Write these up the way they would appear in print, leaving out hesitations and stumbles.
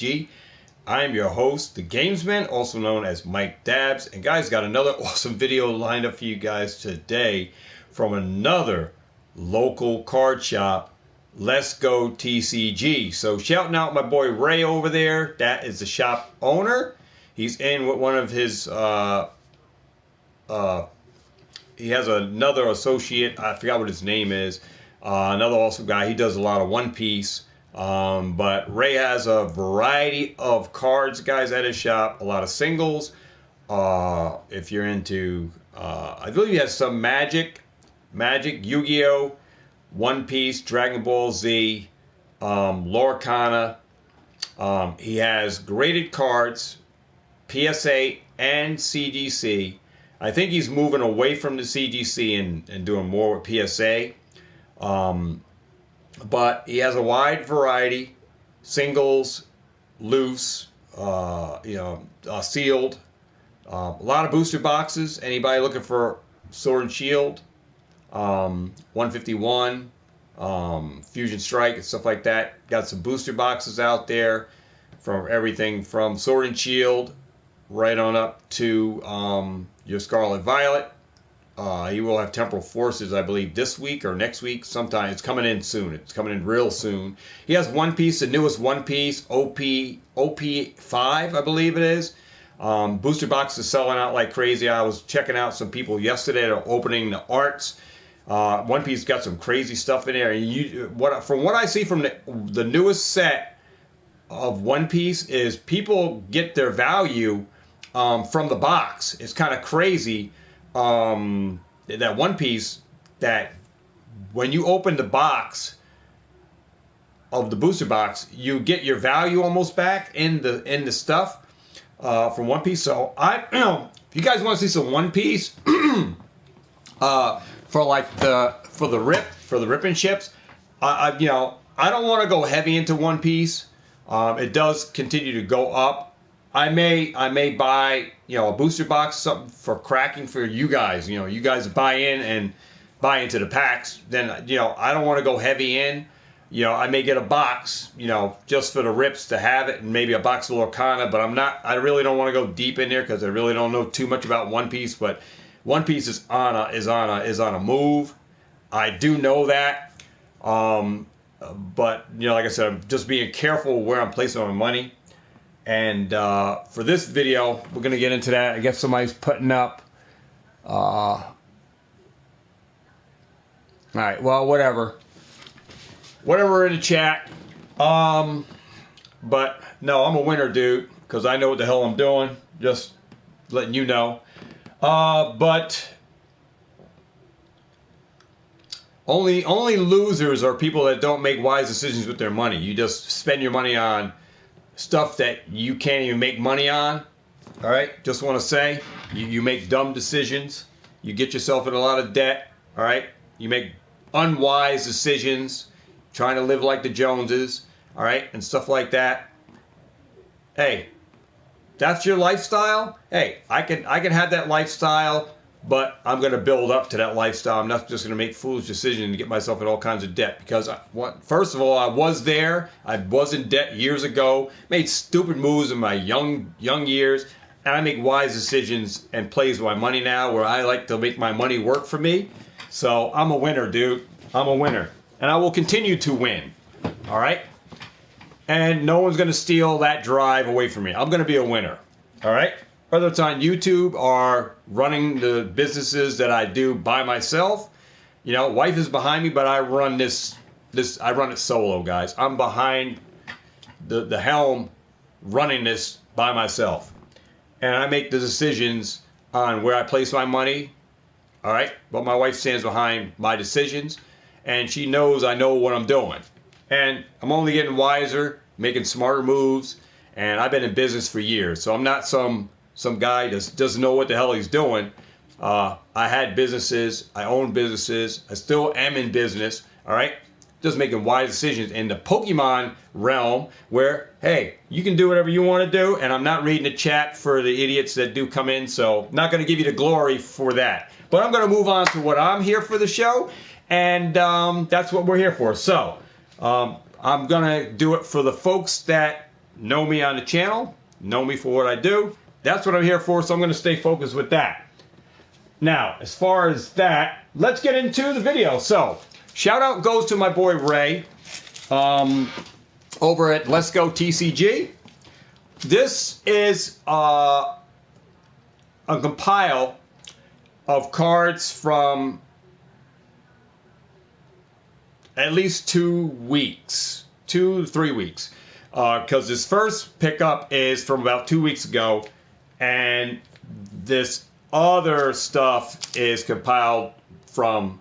I am your host, the Gamesman, also known as Mike Dabs. And guys, got another awesome video lined up for you guys today from another local card shop, lessgotcg. So shouting out my boy Ray over there. That is the shop owner. He's in with one of his he has another associate. I forgot what his name is. Another awesome guy. He does a lot of One Piece. But Ray has a variety of cards, guys, at his shop. A lot of singles. If you're into, I believe he has some Magic, Yu-Gi-Oh, One Piece, Dragon Ball Z, Lorcana. He has graded cards, PSA and CGC. I think he's moving away from the CGC and doing more with PSA. But he has a wide variety, singles, loose, sealed, a lot of booster boxes. Anybody looking for Sword and Shield, 151, Fusion Strike and stuff like that. Got some booster boxes out there from everything from Sword and Shield right on up to your Scarlet Violet. He will have Temporal Forces, I believe, this week or next week. Sometime. It's coming in soon. It's coming in real soon. He has One Piece, the newest One Piece, OP5, I believe it is. Booster boxes selling out like crazy. I was checking out some people yesterday that are opening the arts. One Piece got some crazy stuff in there. And from what I see from the newest set of One Piece is people get their value from the box. It's kind of crazy. That One Piece, that when you open the box of the booster box, you get your value almost back in the stuff from One Piece. So if you guys want to see some One Piece for the ripping ships, I don't want to go heavy into One Piece. It does continue to go up. I may buy a booster box, something for cracking for you guys. You guys buy into the packs. Then I don't want to go heavy in. I may get a box, just for the rips to have it, and maybe a box of Lorcana. But I really don't want to go deep in there because I really don't know too much about One Piece. But One Piece is on a move. I do know that. But like I said, I'm just being careful where I'm placing my money. And for this video, we're going to get into that. I guess somebody's putting up. All right, well, whatever. Whatever in the chat. But no, I'm a winner, dude, because I know what the hell I'm doing. Just letting you know. But only losers are people that don't make wise decisions with their money. You just spend your money on stuff that you can't even make money on. All right, just want to say you make dumb decisions. You get yourself in a lot of debt. All right, you make unwise decisions, trying to live like the Joneses. All right, and stuff like that. Hey, that's your lifestyle. Hey, I can have that lifestyle, but I'm going to build up to that lifestyle. I'm not just going to make foolish decisions and get myself in all kinds of debt. Because, first of all, I was there. I was in debt years ago. Made stupid moves in my young years. And I make wise decisions and plays with my money now where I like to make my money work for me. So I'm a winner, dude. I'm a winner. And I will continue to win. All right? And no one's going to steal that drive away from me. I'm going to be a winner. All right? Whether it's on YouTube or running the businesses that I do by myself. Wife is behind me, but I run I run it solo, guys. I'm behind the helm running this by myself. And I make the decisions on where I place my money. All right? But my wife stands behind my decisions. And she knows I know what I'm doing. And I'm only getting wiser, making smarter moves. And I've been in business for years. So I'm not some guy that doesn't know what the hell he's doing. I had businesses. I own businesses. I still am in business. All right? Just making wise decisions in the Pokemon realm where, hey, you can do whatever you want to do. And I'm not reading the chat for the idiots that do come in. So not going to give you the glory for that. But I'm going to move on to what I'm here for the show. And that's what we're here for. So I'm going to do it for the folks that know me on the channel, know me for what I do. That's what I'm here for, so I'm going to stay focused with that. Now, as far as that, let's get into the video. So, shout out goes to my boy Ray over at lessgotcg. This is a compile of cards from at least 2 weeks, 2 to 3 weeks, because this first pickup is from about 2 weeks ago, and this other stuff is compiled from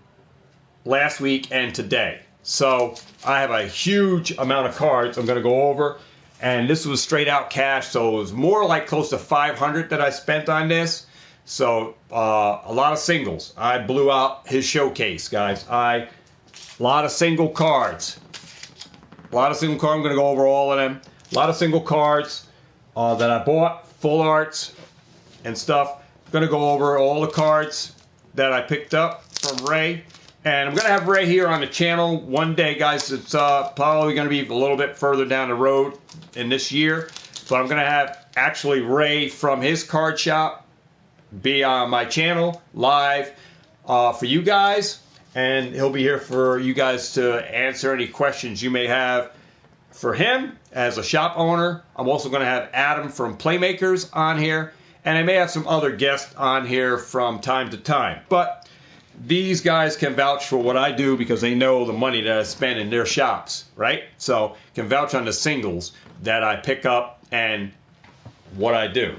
last week and today. So I have a huge amount of cards I'm going to go over, and this was straight out cash, so it was more like close to $500 that I spent on this. So a lot of singles. I blew out his showcase, guys. A lot of single cards. A lot of single cards. I'm going to go over all of them. A lot of single cards that I bought, full arts and stuff. I'm going to go over all the cards that I picked up from Ray. And I'm going to have Ray here on the channel one day, guys. It's probably going to be a little bit further down the road in this year. But I'm going to have actually Ray from his card shop be on my channel live for you guys. And he'll be here for you guys to answer any questions you may have for him as a shop owner. I'm also going to have Adam from Playmakers on here. And I may have some other guests on here from time to time. But these guys can vouch for what I do because they know the money that I spend in their shops, right? So can vouch on the singles that I pick up and what I do.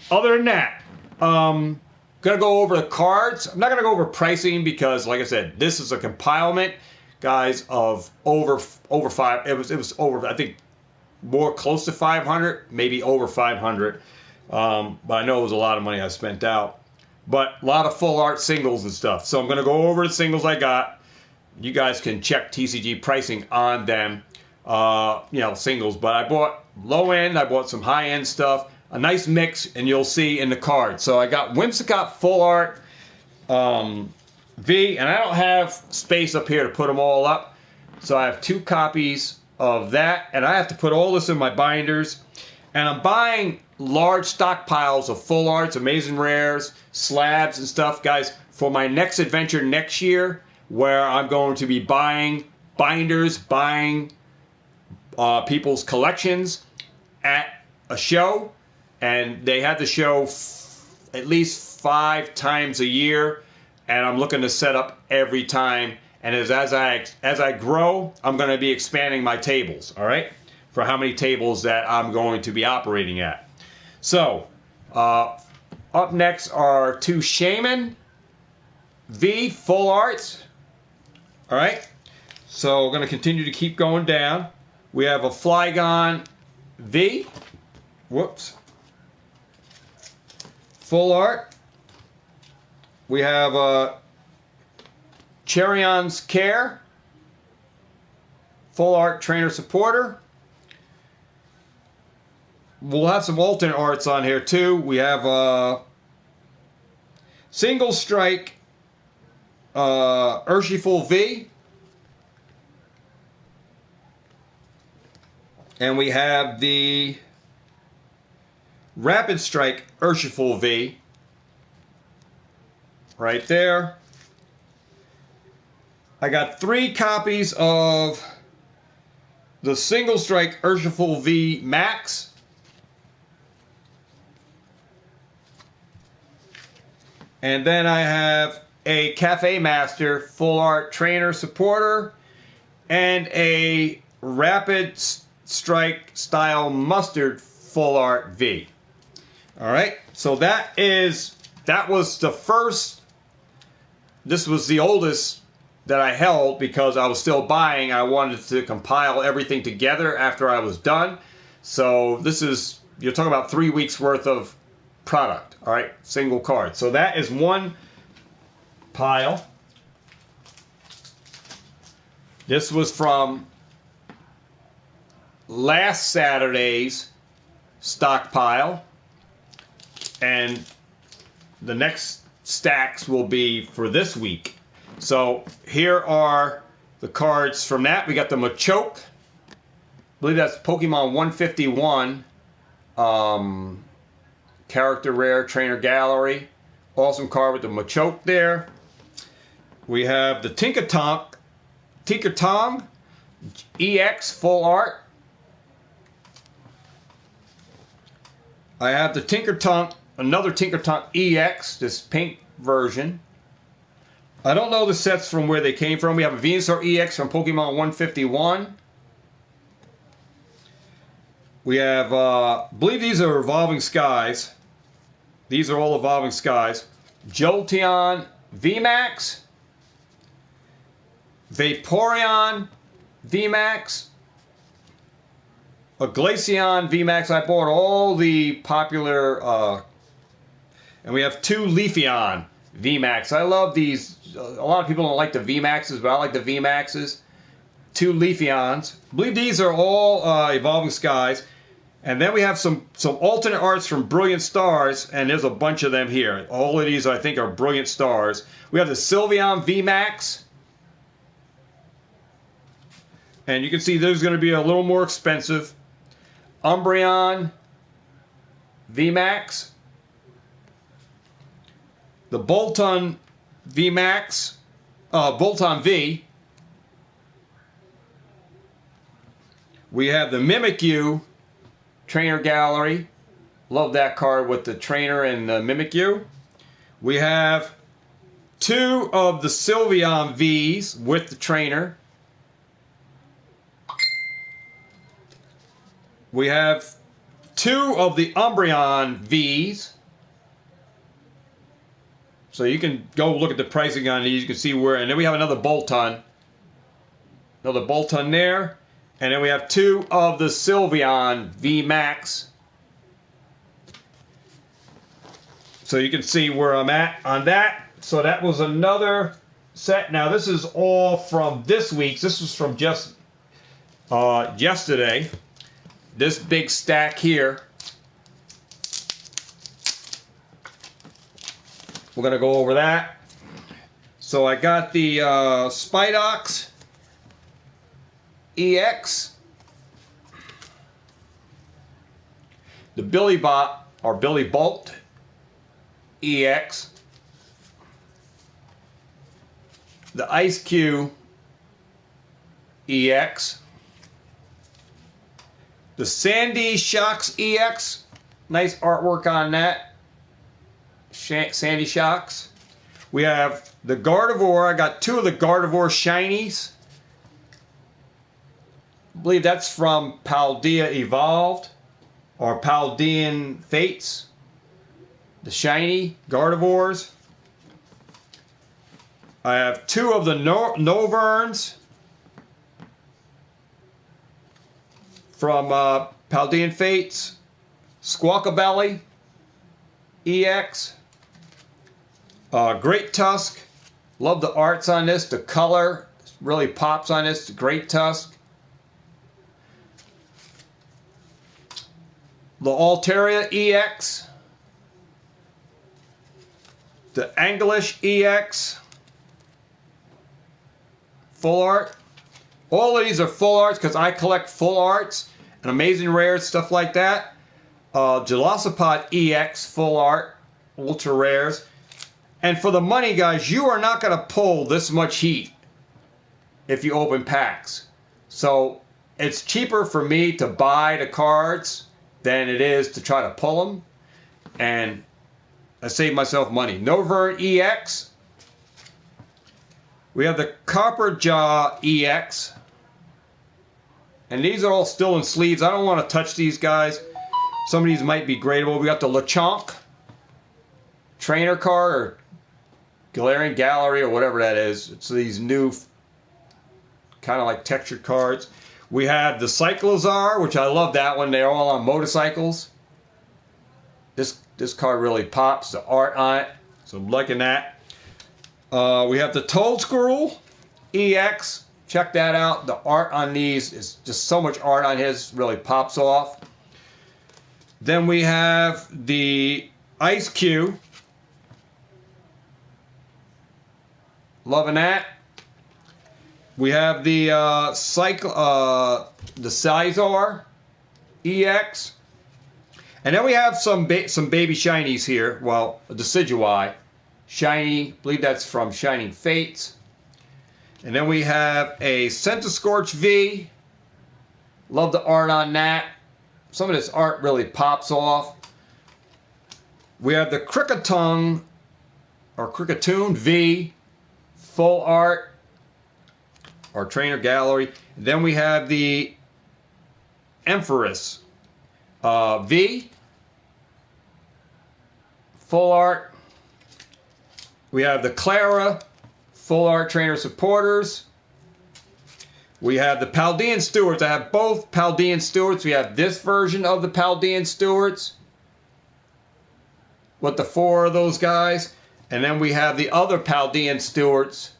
Other than that, gonna go over the cards. I'm not gonna go over pricing because, like I said, this is a compilement, guys, of over five. It was over, I think, more close to 500, maybe over 500. But I know it was a lot of money I spent out. But a lot of full art singles and stuff. So I'm going to go over the singles I got. You guys can check TCG pricing on them, singles. But I bought low end. I bought some high end stuff. A nice mix, and you'll see in the card. So I got Whimsicott full art V, and I don't have space up here to put them all up. So I have 2 copies of that, and I have to put all this in my binders. And I'm buying large stockpiles of full arts, amazing rares, slabs and stuff, guys, for my next adventure next year, where I'm going to be buying binders, buying people's collections at a show. And they have the show at least 5 times a year, and I'm looking to set up every time. And as I grow, I'm going to be expanding my tables, all right, for how many tables that I'm going to be operating at. So, up next are 2 Shaman V full arts. All right. So we're going to continue to keep going down. We have a Flygon V. Whoops. Full art. We have a Cherion's Care. Full art trainer supporter. We'll have some alternate arts on here too. We have a Single Strike Urshifull V. And we have the Rapid Strike Urshifull V. Right there. I got 3 copies of the Single Strike Urshifull V Max. And then I have a Cafe Master full art trainer supporter and a Rapid Strike style mustard full art V. All right, so that was the first. This was the oldest that I held because I was still buying. I wanted to compile everything together after I was done. So this is, you're talking about 3 weeks worth of product, all right, single card. So that is one pile. This was from last Saturday's stockpile, and the next stacks will be for this week. So here are the cards from that. We got the Machoke believe that's Pokemon 151. Character rare, trainer gallery. Awesome card with the Machoke there. We have the Tinker Tong EX full art. I have the another Tinker Tong EX, this pink version. I don't know the sets from where they came from. We have a Venusaur EX from Pokemon 151. We have, I believe these are Evolving Skies. These are all Evolving Skies. Jolteon VMAX. Vaporeon VMAX. A Glaceon VMAX. I bought all the popular, and we have 2 Leafeon VMAX. I love these. A lot of people don't like the VMAXs, but I like the VMAXs. 2 Leafeons. I believe these are all Evolving Skies. And then we have some alternate arts from Brilliant Stars, and there's a bunch of them here. All of these, I think, are Brilliant Stars. We have the Sylveon VMAX. And you can see those are going to be a little more expensive. Umbreon VMAX. The Bolton VMAX. Bolton V. We have the Mimikyu Trainer Gallery. Love that card with the trainer and the Mimikyu. We have 2 of the Sylveon Vs with the trainer. We have 2 of the Umbreon Vs. So you can go look at the pricing on these. You can see where. And then we have another Bolton. Another Bolton there. And then we have 2 of the Sylveon VMAX. So you can see where I'm at on that. So that was another set. Now this is all from this week's. This was from just yesterday. This big stack here. We're going to go over that. So I got the Spidox EX, the Billy Bolt EX, the Ice Cube EX, the Sandy Shocks EX, nice artwork on that, Sandy Shocks. We have the Gardevoir. I got 2 of the Gardevoir Shinies. I believe that's from Paldea Evolved or Paldean Fates. The shiny Gardevoirs. I have 2 of the Noverns from Paldean Fates. Squawkabelly EX. Great Tusk. Love the arts on this. The color really pops on this. Great Tusk. The Altaria EX. The Anglish EX. Full art. All of these are full arts because I collect full arts and amazing rares, stuff like that. Jelosopod EX full art. Ultra rares. And for the money, guys, you are not going to pull this much heat if you open packs. So it's cheaper for me to buy the cards than it is to try to pull them. And I save myself money. Novern EX. We have the Copper Jaw EX. And these are all still in sleeves. I don't want to touch these guys. Some of these might be gradable. We got the Lechonk trainer card or Galarian Gallery or whatever that is. It's these new kind of like textured cards. We have the Cyclozar, which I love that one. They're all on motorcycles. This card really pops. The art on it. So I'm liking that. We have the Toedsquirrel EX. Check that out. The art on these is just so much art on his. Really pops off. Then we have the Ice Cube. Loving that. We have the the Sizar EX, and then we have some baby shinies here. Well, a Decidueye shiny, I believe that's from Shining Fates. And then we have a Centiskorch V. Love the art on that. Some of this art really pops off. We have the Kricketune V, full art, our trainer gallery. And then we have the Ampharis V, full art. We have the Clara, full art trainer supporters. We have the Paldean Stewarts. I have both Paldean Stewarts. We have this version of the Paldean Stewarts with the 4 of those guys. And then we have the other Paldean Stewarts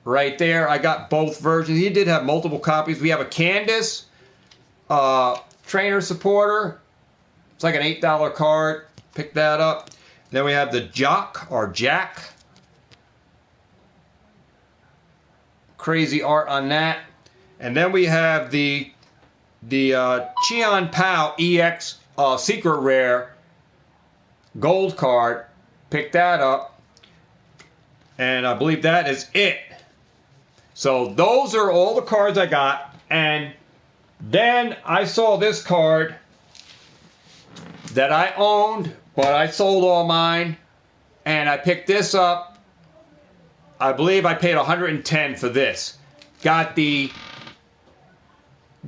right there. I got both versions. He did have multiple copies. We have a Candace trainer supporter. It's like an $8 card. Pick that up. Then we have the Jock or Jack. Crazy art on that. And then we have the Cheon Pao EX Secret Rare gold card. Pick that up. And I believe that is it. So those are all the cards I got. And then I saw this card that I owned, but I sold all mine. And I picked this up. I believe I paid $110 for this. Got the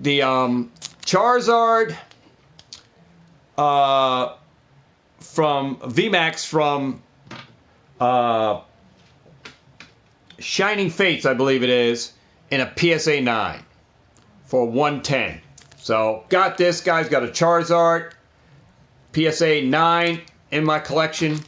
Charizard from VMAX from Shining Fates, I believe it is, in a PSA 9 for $110. So got this, guys. Got a Charizard PSA 9 in my collection.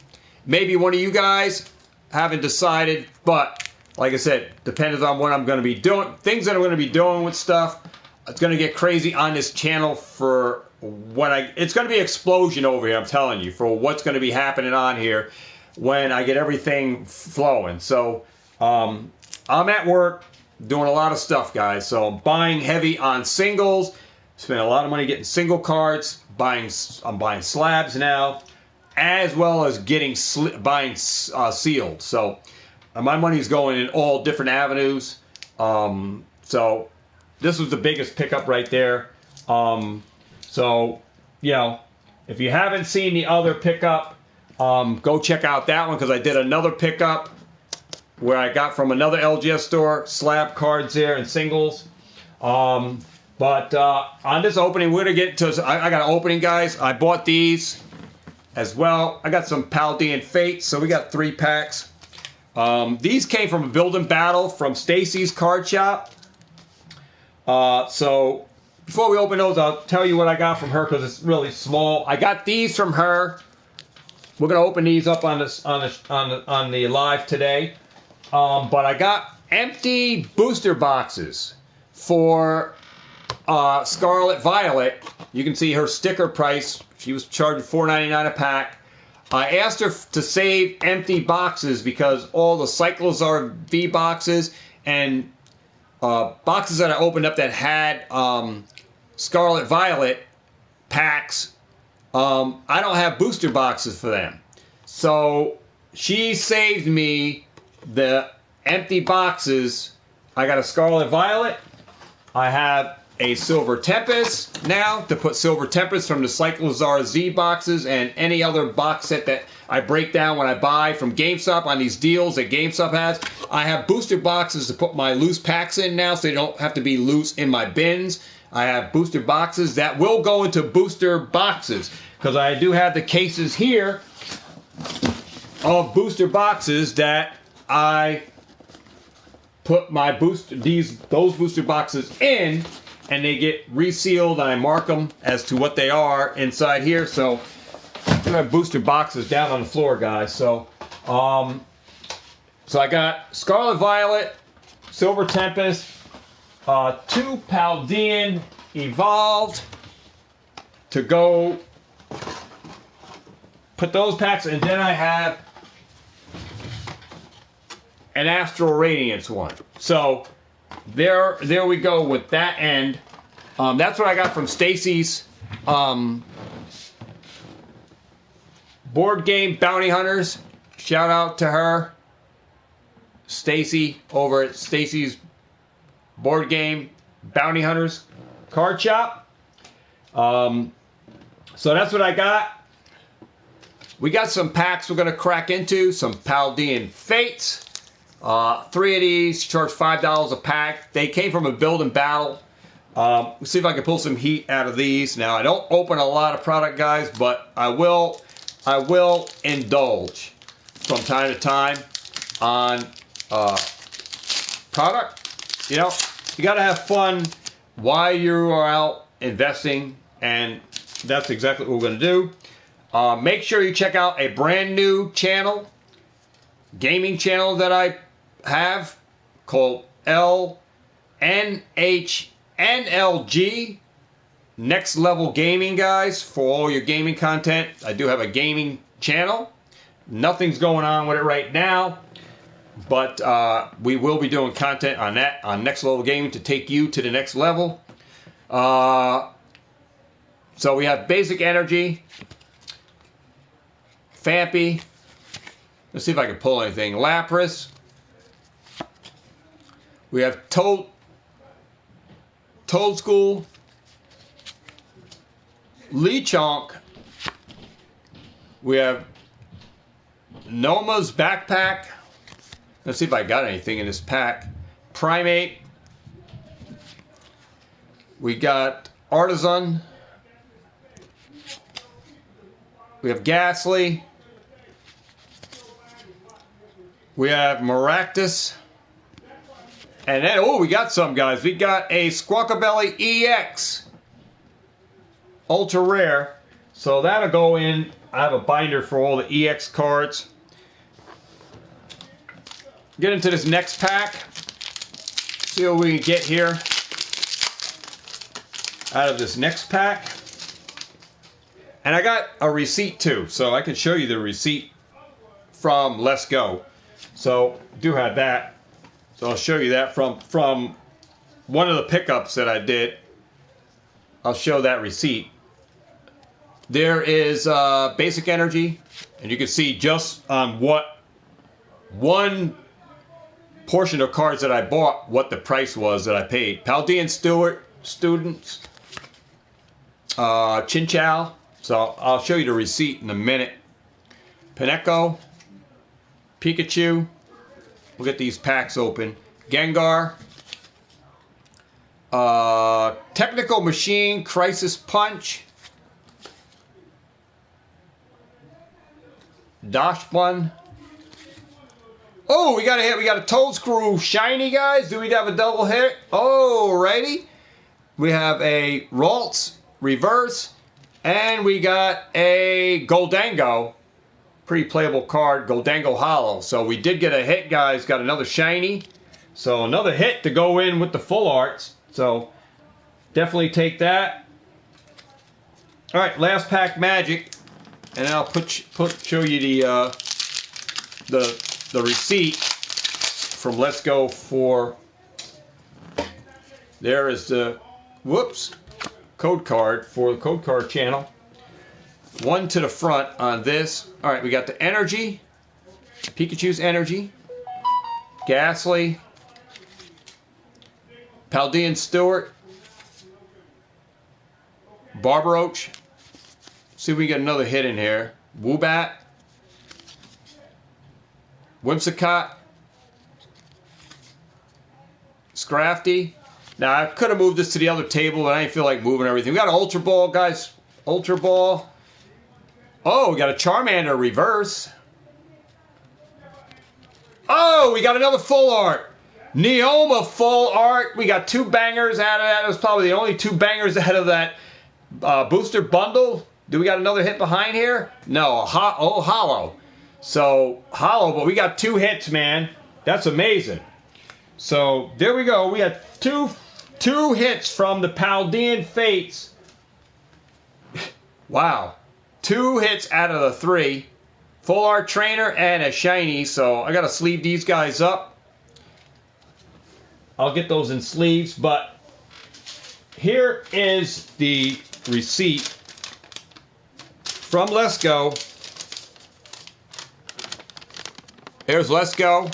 Maybe one of you guys haven't decided, but like I said, depends on what I'm going to be doing. Things that I'm going to be doing with stuff. It's going to get crazy on this channel for it's going to be an explosion over here, I'm telling you, for what's going to be happening on here when I get everything flowing. So I'm at work doing a lot of stuff, guys. So I'm buying heavy on singles, spending a lot of money getting single cards, I'm buying slabs now, as well as buying sealed. So my money is going in all different avenues. So this was the biggest pickup right there. So, you know, if you haven't seen the other pickup, go check out that one, because I did another pickup where I got from another LGS store, slab cards there and singles. But on this opening, we're going to get to, I got an opening, guys. I bought these as well. I got some Paldean Fates, so we got 3 packs. These came from a build and battle from Stacy's Card Shop. So before we open those, I'll tell you what I got from her, because it's really small. I got these from her. We're gonna open these up on the live today. But I got empty booster boxes for Scarlet Violet. You can see her sticker price. She was charged $4.99 a pack. I asked her to save empty boxes because all the Cyclozar V boxes and boxes that I opened up that had Scarlet Violet packs, I don't have booster boxes for them. So she saved me the empty boxes. I got a Scarlet Violet. I have a Silver Tempest now to put Silver Tempest from the Cyclozar Z boxes and any other box set that I break down when I buy from GameStop on these deals that GameStop has. I have booster boxes to put my loose packs in now, so they don't have to be loose in my bins. I have booster boxes that will go into booster boxes, because I do have the cases here of booster boxes that I put my those booster boxes in, and they get resealed, and I mark them as to what they are inside here. So I have booster boxes down on the floor, guys. So so I got Scarlet Violet, Silver Tempest, 2 Paldean Evolved to go put those packs, and then I have an Astral Radiance one. So there we go with that end. That's what I got from Stacy's board game bounty hunters. Shout out to her, Stacy, over at Stacy's board game bounty hunters card shop. So that's what I got. We got some packs we're going to crack into, some Paldean Fates. 3 of these, charge $5 a pack. They came from a build and battle. Let's see if I can pull some heat out of these. Now, I don't open a lot of product, guys, but I will indulge from time to time on product. You know, you got to have fun while you are out investing, and that's exactly what we're going to do. Make sure you check out a brand new channel, gaming channel that I have called NLG, Next Level Gaming, guys, for all your gaming content. I do have a gaming channel. Nothing's going on with it right now, but we will be doing content on that, on Next Level Gaming, to take you to the next level. So we have Basic Energy, Fampy. Let's see if I can pull anything. Lapras. We have Toad School, Lechonk. We have Noma's Backpack. Let's see if I got anything in this pack. Primate. We got Artisan. We have Ghastly. We have Maractus. And then, oh, we got some, guys. We got a Squawkabelly EX. Ultra rare. So that'll go in. I have a binder for all the EX cards. Get into this next pack. See what we can get here out of this next pack. And I got a receipt too, so I can show you the receipt from Let's Go. So do have that. So I'll show you that from one of the pickups that I did. I'll show that receipt. There is Basic Energy, and you can see just on what one portion of cards that I bought, what the price was that I paid. Paldean Students, Chinchou. So I'll show you the receipt in a minute. Pineco, Pikachu. We'll get these packs open. Gengar. Technical Machine, Crisis Punch. Dashbun. Oh, we got a hit. We got a Toadscrew Shiny, guys. Do we have a double hit? Alrighty. We have a Ralts Reverse. And we got a Goldango. Pretty playable card, Goldango Hollow. So we did get a hit, guys. Got another shiny. So another hit to go in with the full arts. So definitely take that. All right, last pack magic, and then I'll show you the receipt from Let's Go for. There is the code card for the code card channel. One to the front on this. All right, we got the Energy, Pikachu's Energy, Ghastly, Paldean Stewart, Barbaroach. See if we get another hit in here. Woobat, Whimsicott, Scrafty. Now, I could have moved this to the other table, but I didn't feel like moving everything. We got an Ultra Ball, guys. Ultra Ball. Oh, we got a Charmander Reverse. Oh, we got another full art. Neoma full art. We got 2 bangers out of that. It was probably the only 2 bangers out of that booster bundle. Do we got another hit behind here? No, hollow. So, hollow, but we got 2 hits, man. That's amazing. So, there we go. We had two hits from the Paldean Fates. Wow. 2 hits out of the 3. Full art trainer and a shiny. So I got to sleeve these guys up. I'll get those in sleeves, but here is the receipt from Let's Go. There's Let's Go.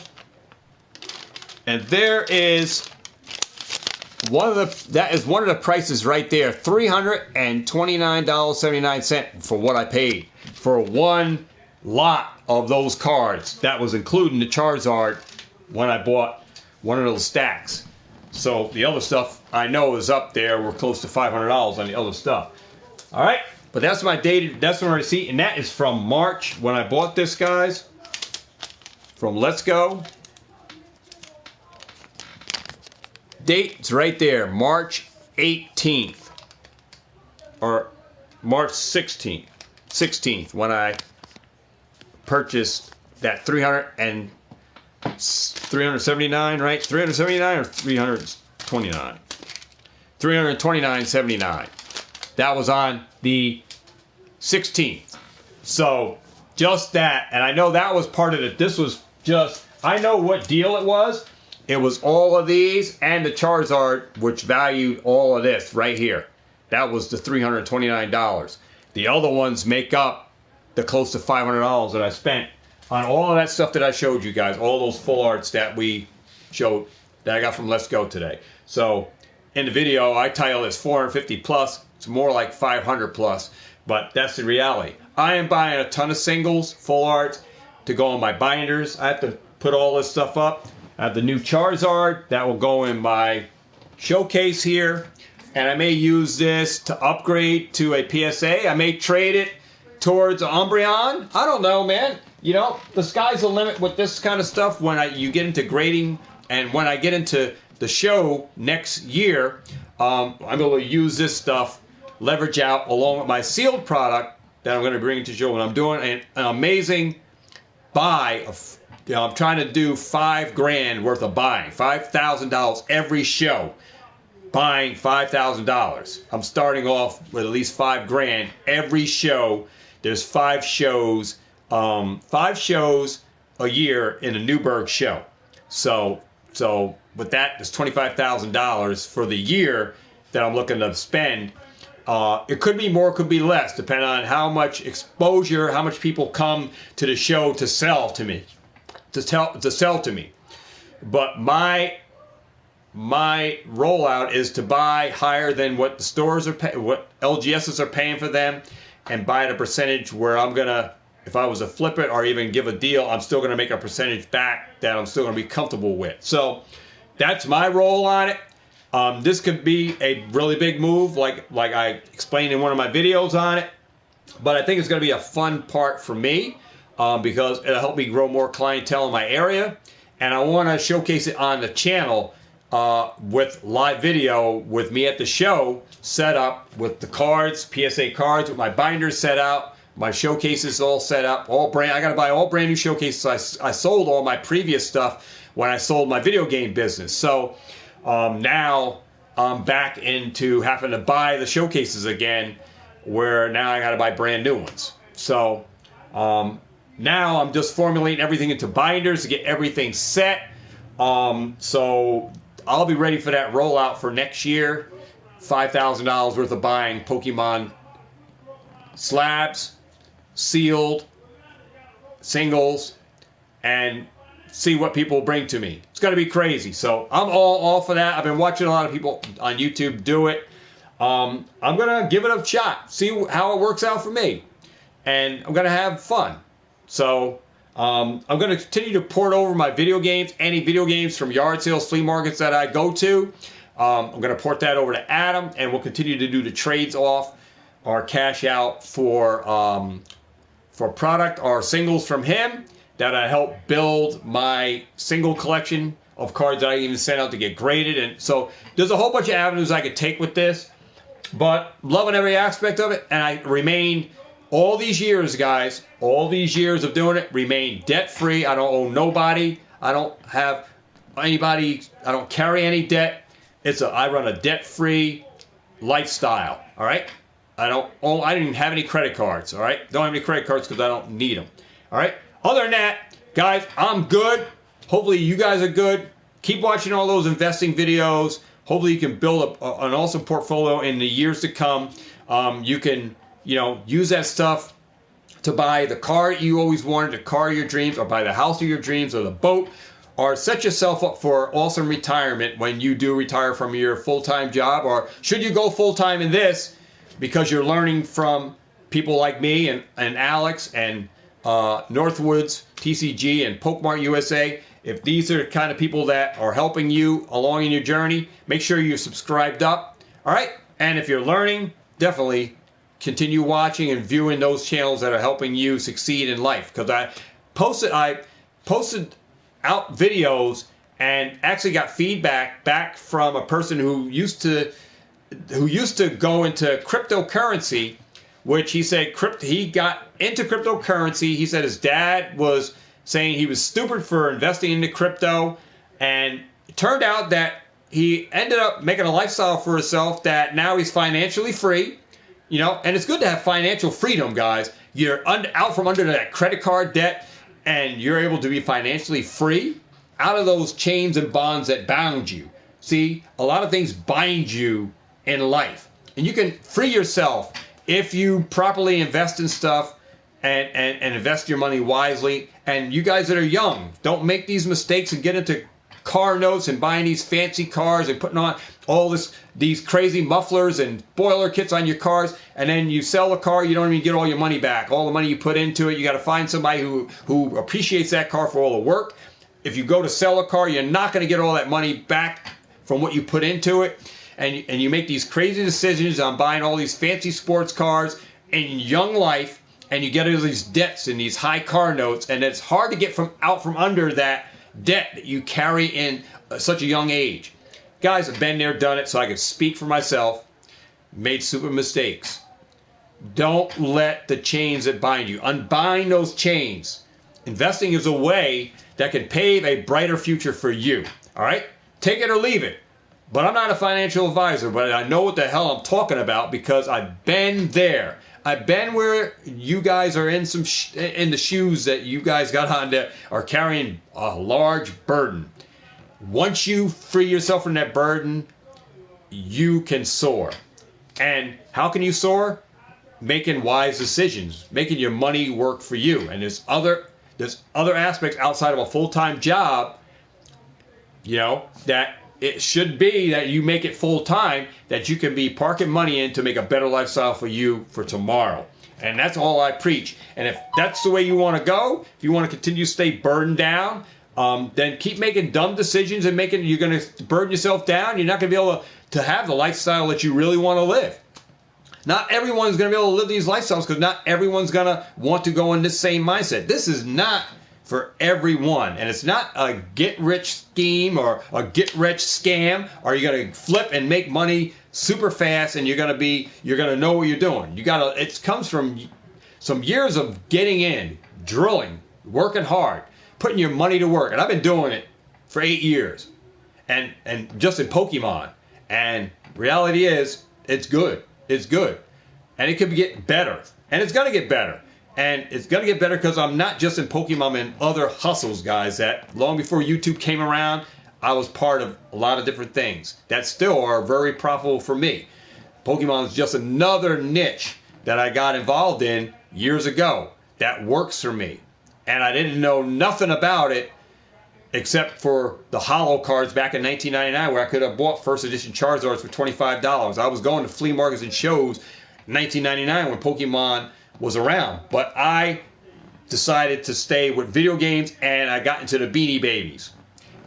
And there is that is one of the prices right there, $329.79 for what I paid for one lot of those cards. That was including the Charizard when I bought one of those stacks. So the other stuff I know is up there. We're close to $500 on the other stuff. All right, but that's my receipt, and that is from March when I bought this, guys. From Let's Go. Date's right there, March 18th or March 16th when I purchased that 379, right? 379 or 329? 329.79. That was on the 16th. So just that, and I know that was part of it. This was just, I know what deal it was. It was all of these and the Charizard, which valued all of this right here. That was the $329. The other ones make up the close to $500 that I spent on all of that stuff that I showed you guys, all those full arts that we showed that I got from Let's Go today. So in the video, I title this 450 plus. It's more like 500 plus, but that's the reality. I am buying a ton of singles, full arts, to go in my binders. I have to put all this stuff up. I have the new Charizard that will go in my showcase here, and I may use this to upgrade to a PSA. I may trade it towards an Umbreon. I don't know, man. You know, the sky's the limit with this kind of stuff when you get into grading, and when I get into the show next year, I'm going to use this stuff, leverage out along with my sealed product that I'm going to bring to the show. And I'm doing an amazing buy of. You know, I'm trying to do $5,000 worth of buying, $5,000 every show, buying $5,000. I'm starting off with at least $5,000 every show. There's 5 shows a year in a Newburgh show. So with that, there's $25,000 for the year that I'm looking to spend. It could be more, could be less, depending on how much exposure, how much people come to the show to sell to me. To sell to me, but my rollout is to buy higher than what the stores are what LGSs are paying for them, and buy at a percentage where I'm gonna, if I was to flip it or even give a deal, I'm still gonna make a percentage back that I'm still gonna be comfortable with. So that's my roll on it. This could be a really big move, like I explained in one of my videos on it, but I think it's gonna be a fun part for me. Because it'll help me grow more clientele in my area, and I want to showcase it on the channel with live video with me at the show, set up with the cards, PSA cards, with my binders set out, my showcases all set up, all brand. I got to buy all brand new showcases. I sold all my previous stuff when I sold my video game business, so now I'm back into having to buy the showcases again, where now I got to buy brand new ones. So. Now I'm just formulating everything into binders to get everything set. So I'll be ready for that rollout for next year. $5,000 worth of buying Pokemon slabs, sealed, singles, and see what people bring to me. It's going to be crazy. So I'm all for that. I've been watching a lot of people on YouTube do it. I'm going to give it a shot, see how it works out for me. And I'm going to have fun. So I'm going to continue to port over my video games, any video games from yard sales, flea markets that I go to. I'm going to port that over to Adam, and we'll continue to do the trades off or cash out for product or singles from him that I help build my single collection of cards that I even sent out to get graded. And so there's a whole bunch of avenues I could take with this, but loving every aspect of it, and I remain. All these years, guys, all these years of doing it, remain debt-free. I don't owe nobody. I don't have anybody. I don't carry any debt. I run a debt-free lifestyle, all right? I didn't even have any credit cards, all right? Don't have any credit cards because I don't need them, all right? Other than that, guys, I'm good. Hopefully you guys are good. keep watching all those investing videos. Hopefully you can build an awesome portfolio in the years to come. You can, use that stuff to buy the car you always wanted, the car of your dreams, or buy the house of your dreams, or the boat, or set yourself up for awesome retirement when you do retire from your full-time job. Or should you go full-time in this because you're learning from people like me and Alex and Northwoods TCG and Pokemart USA. If these are the kind of people that are helping you along in your journey, make sure you're subscribed up. All right? And if you're learning, definitely continue watching and viewing those channels that are helping you succeed in life. Because I posted out videos and actually got feedback back from a person who used to go into cryptocurrency, which he said he got into cryptocurrency. He said his dad was saying he was stupid for investing into crypto, and it turned out that he ended up making a lifestyle for himself that now he's financially free. And it's good to have financial freedom, guys. You're out from under that credit card debt, and you're able to be financially free out of those chains and bonds that bound you. See, a lot of things bind you in life, and you can free yourself if you properly invest in stuff and invest your money wisely. And you guys that are young, don't make these mistakes and get into car notes and buying these fancy cars and putting on all these crazy mufflers and boiler kits on your cars, and then you sell the car, you don't even get all your money back. All the money you put into it, you got to find somebody who appreciates that car for all the work. If you go to sell a car, you're not going to get all that money back from what you put into it. And you make these crazy decisions on buying all these fancy sports cars in young life, and you get all these debts and these high car notes, and it's hard to get out from under that debt that you carry in such a young age. Guys, I've been there, done it, so I can speak for myself. Made super mistakes. Don't let the chains that bind you. Unbind those chains. Investing is a way that can pave a brighter future for you. All right? Take it or leave it. But I'm not a financial advisor, but I know what the hell I'm talking about because I've been there. I've been where you guys are in in the shoes that you guys got on that are carrying a large burden. Once you free yourself from that burden, you can soar. And how can you soar? Making wise decisions, making your money work for you. And there's other aspects outside of a full-time job, that it should be that you make it full-time, that you can be parking money in to make a better lifestyle for you for tomorrow. And that's all I preach. And if that's the way you want to go, if you want to continue to stay burdened down, then keep making dumb decisions and you're going to burden yourself down. You're not going to be able to have the lifestyle that you really want to live. Not everyone's going to be able to live these lifestyles because not everyone's going to want to go in this same mindset. This is not for everyone. And it's not a get-rich scheme or a get-rich scam, or you're going to flip and make money super fast and you're going to know what you're doing. It comes from some years of getting in, drilling, working hard, putting your money to work. And I've been doing it for 8 years. And just in Pokemon. And reality is, it's good. It's good. And it could get better. And it's going to get better. And it's going to get better because I'm not just in Pokemon, I'm in other hustles, guys, that long before YouTube came around, I was part of a lot of different things that still are very profitable for me. Pokemon is just another niche that I got involved in years ago that works for me. And I didn't know nothing about it except for the holo cards back in 1999 where I could have bought first edition Charizards for $25. I was going to flea markets and shows in 1999 when Pokemon was around. But I decided to stay with video games and I got into the Beanie Babies.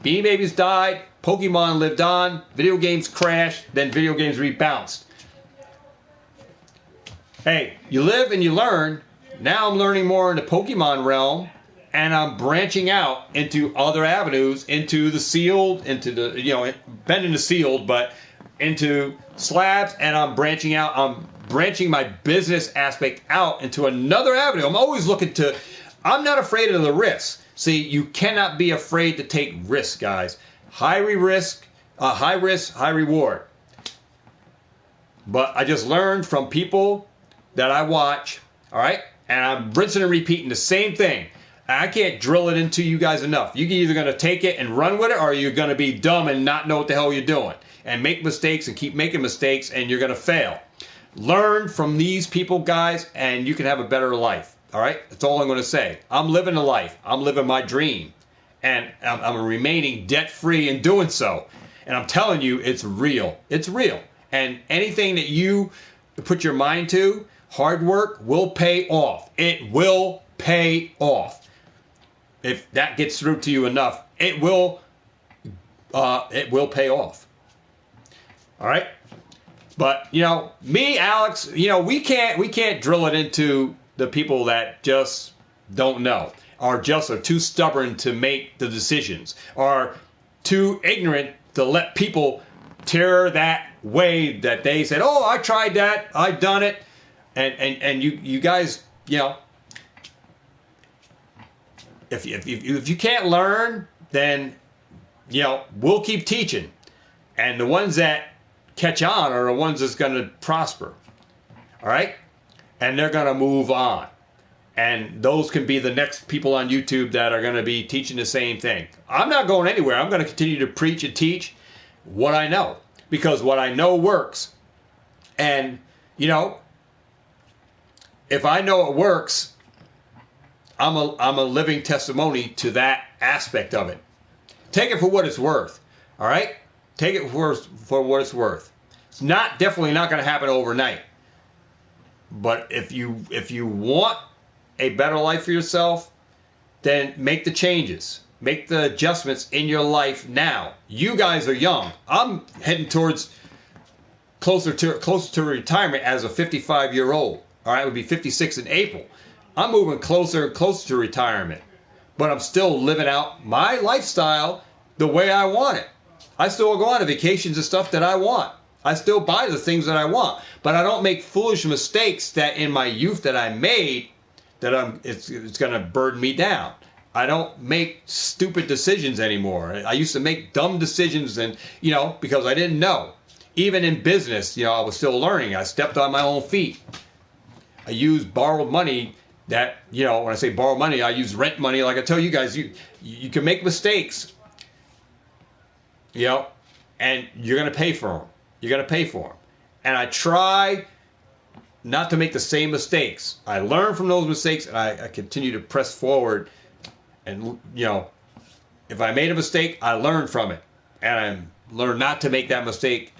Beanie Babies died, Pokemon lived on, video games crashed, then video games rebounced. Hey, you live and you learn. Now I'm learning more in the Pokemon realm, and I'm branching out into other avenues, into the sealed, into the, been in the sealed, but into slabs, and I'm branching out. I'm branching my business aspect out into another avenue. I'm always I'm not afraid of the risks. See, you cannot be afraid to take risks, guys. High risk, high reward. But I just learned from people that I watch, all right? And I'm rinsing and repeating the same thing. I can't drill it into you guys enough. You're either going to take it and run with it, or you're going to be dumb and not know what the hell you're doing and make mistakes and keep making mistakes, and you're going to fail. Learn from these people, guys, and you can have a better life. All right? That's all I'm going to say. I'm living a life. I'm living my dream. And I'm remaining debt-free in doing so. And I'm telling you, it's real. It's real. And anything that you put your mind to, hard work will pay off. It will pay off. If that gets through to you enough, it will pay off. All right? But, you know, me, Alex, you know, we can't drill it into the people that just don't know, or just are too stubborn to make the decisions, or too ignorant to let people tear that way that they said, oh, I tried that, I've done it. And you guys, you know, if you can't learn, then, you know, we'll keep teaching. And the ones that catch on are the ones that's going to prosper. All right? And they're going to move on. And those can be the next people on YouTube that are going to be teaching the same thing. I'm not going anywhere. I'm going to continue to preach and teach what I know, because what I know works. And, you know, if I know it works, I'm a living testimony to that aspect of it. Take it for what it's worth. All right? Take it for what it's worth. It's definitely not going to happen overnight. But if you want a better life for yourself, then make the changes. Make the adjustments in your life now. You guys are young. I'm heading towards closer to retirement as a 55-year-old. All right, it would be 56 in April. I'm moving closer and closer to retirement. But I'm still living out my lifestyle the way I want it. I still go on to vacations and stuff that I want. I still buy the things that I want. But I don't make foolish mistakes that in my youth that I made that it's going to burden me down. I don't make stupid decisions anymore. I used to make dumb decisions, and, you know, because I didn't know. Even in business, you know, I was still learning. I stepped on my own feet. I used borrowed money that, you know, when I say borrow money, I use rent money. Like I tell you guys, you can make mistakes, you know, and you're going to pay for them. You're going to pay for them. And I try not to make the same mistakes. I learn from those mistakes, and I continue to press forward. And, you know, if I made a mistake, I learn from it. And I learn not to make that mistake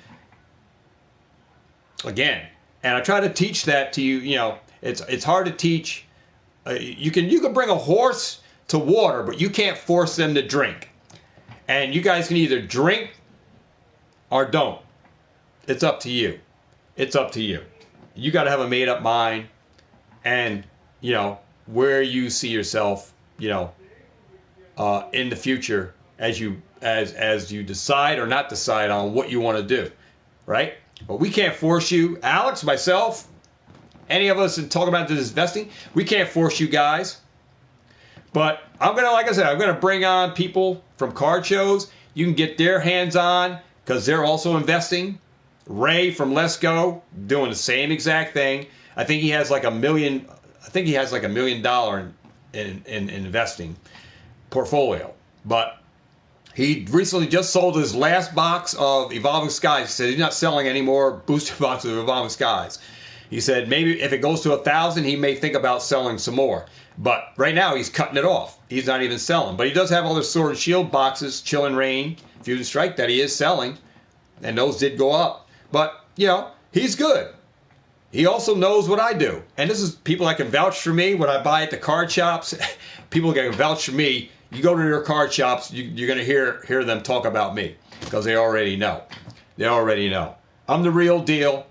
again. And I try to teach that to you. You know, it's hard to teach. You can bring a horse to water, but you can't force them to drink. And you guys can either drink or don't. It's up to you. It's up to you. You got to have a made-up mind, and, you know, where you see yourself, you know, in the future as you decide or not decide on what you want to do, right? But we can't force you, Alex, myself, any of us, and talk about this investing. We can't force you guys. But I'm gonna, like I said, I'm gonna bring on people from card shows. You can get their hands on because they're also investing. Ray from Let's Go doing the same exact thing. I think he has like $1 million. I think he has like $1 million in investing portfolio. But he recently just sold his last box of Evolving Skies. He said he's not selling any more booster boxes of Evolving Skies. He said maybe if it goes to 1,000, he may think about selling some more. But right now he's cutting it off. He's not even selling. But he does have other Sword and Shield boxes, Chill and Rain, Fusion Strike, that he is selling. And those did go up. But, you know, he's good. He also knows what I do. And this is people that can vouch for me when I buy at the card shops. People that can vouch for me. You go to their card shops, you're going to hear them talk about me because they already know. They already know. I'm the real deal.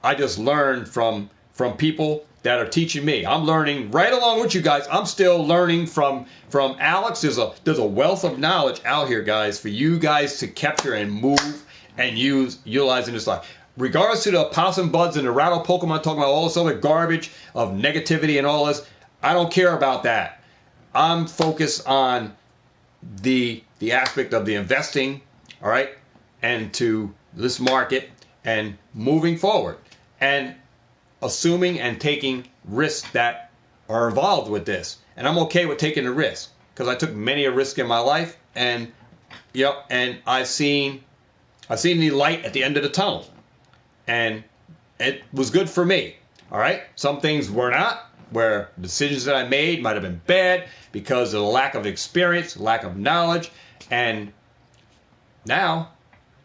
I just learned from people that are teaching me. I'm learning right along with you guys. I'm still learning from Alex. There's a wealth of knowledge out here, guys, for you guys to capture and move and utilize in this life. Regardless to the possum buds and the rattle Pokemon talking about all this other garbage of negativity and all this, I don't care about that. I'm focused on the aspect of the investing, all right, and to this market and moving forward and assuming and taking risks that are involved with this, and I'm okay with taking the risk because I took many a risk in my life, and and I've seen the light at the end of the tunnel, and it was good for me. All right, some things were not, where decisions that I made might have been bad because of the lack of experience, lack of knowledge, and now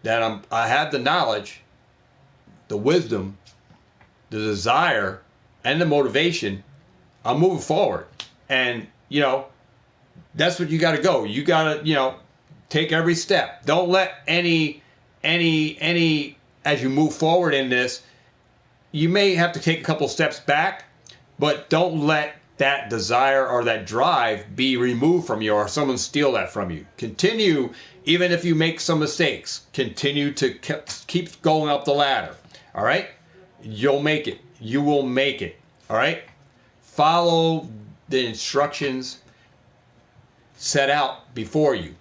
that I have the knowledge, the wisdom, the desire, and the motivation, I'm moving forward. And that's what you got to go. You got to take every step. Don't let any as you move forward in this, you may have to take a couple steps back, but don't let that desire or that drive be removed from you or someone steal that from you. Continue, even if you make some mistakes, continue to keep going up the ladder. All right? You'll make it. You will make it. All right? Follow the instructions set out before you,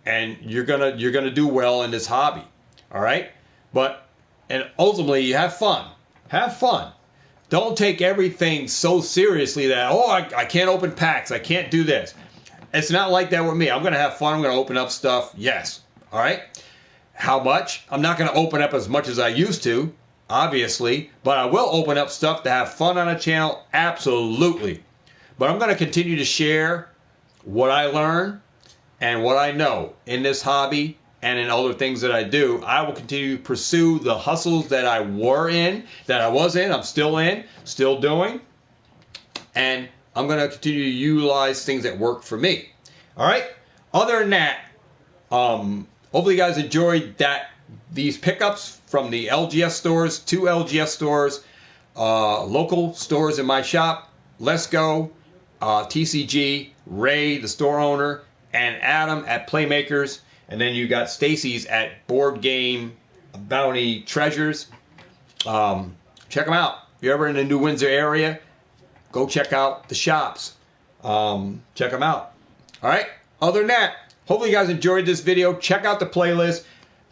and you're gonna do well in this hobby. All right? And ultimately, you have fun. Have fun. Don't take everything so seriously that, I can't open packs. I can't do this. It's not like that with me. I'm going to have fun. I'm going to open up stuff. Yes. All right. How much? I'm not going to open up as much as I used to, obviously, but I will open up stuff to have fun on a channel. Absolutely. But I'm going to continue to share what I learn and what I know in this hobby and in other things that I do. I will continue to pursue the hustles that I was in, I'm still in, still doing. And I'm going to continue to utilize things that work for me. All right? Other than that, hopefully you guys enjoyed these pickups from the LGS stores, 2 LGS stores, local stores in my shop, Let's Go, TCG, Ray, the store owner, and Adam at Playmakers. And then you got Stacy's at Board Game Bounty Treasures. Check them out. If you're ever in the New Windsor area, go check out the shops. Check them out. All right. Other than that, hopefully you guys enjoyed this video. Check out the playlist.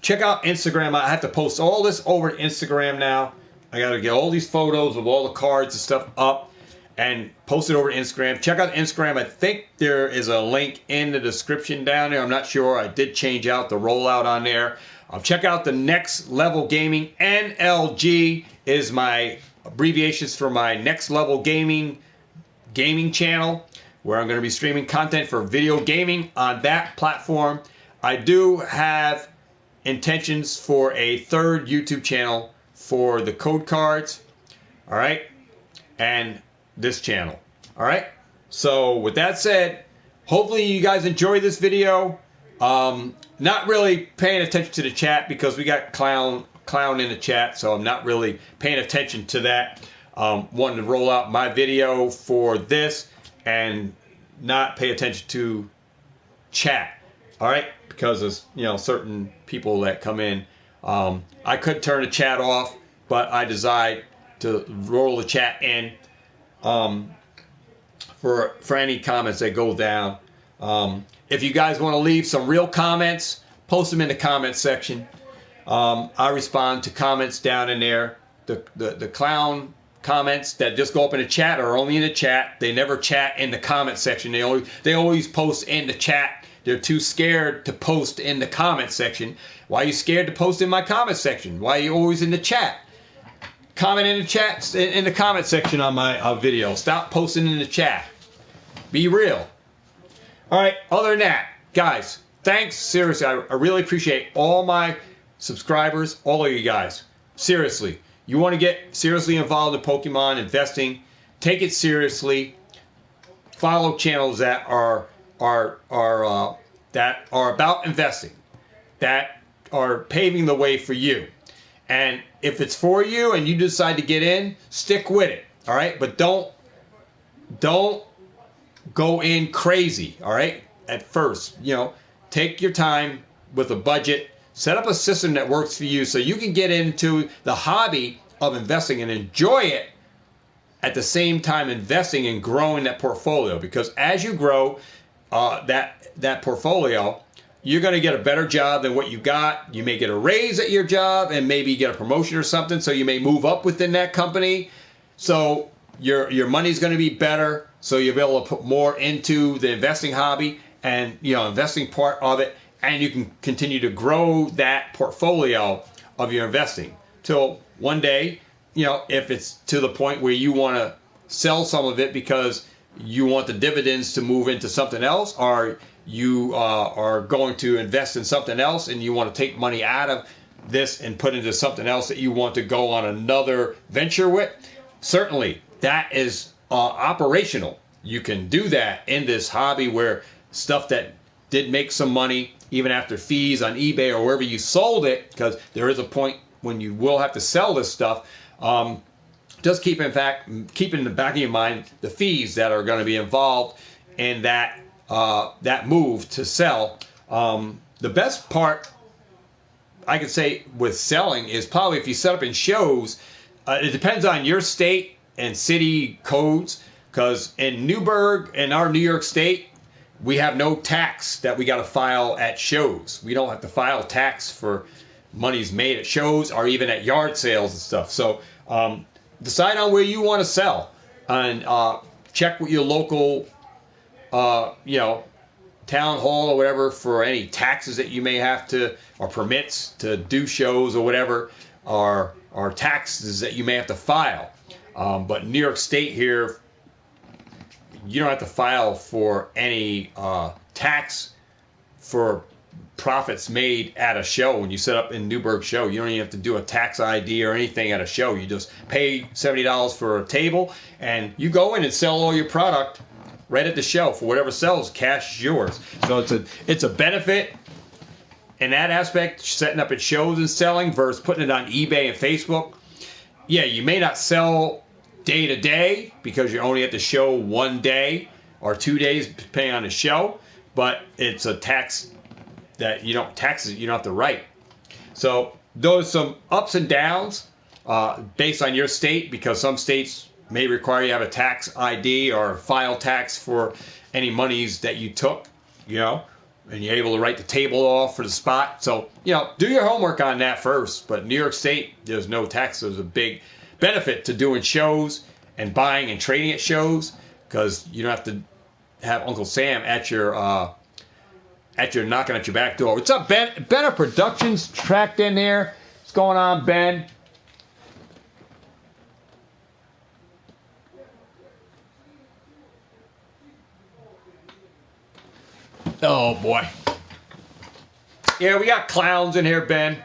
Check out Instagram. I have to post all this over to Instagram now. I got to get all these photos of all the cards and stuff up and post it over to Instagram. Check out Instagram. I think there is a link in the description down there. I'm not sure. I did change out the rollout on there. Check out the Next Level Gaming. NLG is my abbreviations for my Next Level Gaming channel, where I'm going to be streaming content for video gaming on that platform. I do have intentions for a third YouTube channel for the code cards. All right. And this channel. All right. So with that said, hopefully you guys enjoyed this video. Not really paying attention to the chat because we got clown in the chat, so I'm not really paying attention to that. Wanting to roll out my video for this and not pay attention to chat. All right, because of certain people that come in. I could turn the chat off, but I decide to roll the chat in for any comments that go down. If you guys want to leave some real comments, post them in the comment section. I respond to comments down in there. The clown comments that just go up in the chat are only in the chat. They never chat in the comment section. They always post in the chat. They're too scared to post in the comment section. Why are you scared to post in my comment section? Why are you always in the chat? Comment in the chat, in the comment section on my video. Stop posting in the chat. Be real. All right, other than that, guys, thanks. Seriously, I really appreciate all my subscribers, all of you guys. Seriously, you want to get seriously involved in Pokemon investing, take it seriously. Follow channels that are about investing, that are paving the way for you. And if it's for you and you decide to get in, stick with it. All right, but don't go in crazy. All right, at first, take your time with a budget. Set up a system that works for you so you can get into the hobby of investing and enjoy it at the same time investing and growing that portfolio. Because as you grow that portfolio, you're going to get a better job than what you got. You may get a raise at your job and maybe get a promotion or something, so you may move up within that company. So your money's going to be better, so you'll be able to put more into the investing hobby and investing part of it, and you can continue to grow that portfolio of your investing till one day, if it's to the point where you want to sell some of it because you want the dividends to move into something else, or you are going to invest in something else and you want to take money out of this and put into something else that you want to go on another venture with, certainly that is operational. You can do that in this hobby where stuff that did make some money, even after fees on eBay or wherever you sold it, because there is a point when you will have to sell this stuff. Just keep in the back of your mind the fees that are going to be involved in that move to sell. The best part I could say with selling is probably if you set up in shows. It depends on your state and city codes, because in Newburgh, in our New York State, we have no tax that we got to file at shows. We don't have to file tax for monies made at shows or even at yard sales and stuff. So decide on where you want to sell, and check with your local, town hall or whatever for any taxes that you may have to, or permits to do shows or whatever, or taxes that you may have to file. But New York State here, you don't have to file for any tax for profits made at a show. When you set up in Newburgh show, you don't even have to do a tax ID or anything at a show. You just pay $70 for a table, and you go in and sell all your product right at the show. For whatever sells, cash is yours. So it's a benefit in that aspect, setting up at shows and selling versus putting it on eBay and Facebook. Yeah, you may not sell day to day because you're only at the show one day or 2 days, depending on the show, but it's a tax that you don't have to write. So those are some ups and downs based on your state, because some states may require you to have a tax ID or file tax for any monies that you took, and you're able to write the table off for the spot. So, do your homework on that first. But New York State, there's no tax. There's a big benefit to doing shows and buying and trading at shows, because you don't have to have Uncle Sam at your knocking at your back door. What's up, Ben? Better Productions tracked in there. What's going on, Ben? Oh, boy. Yeah, we got clowns in here, Ben.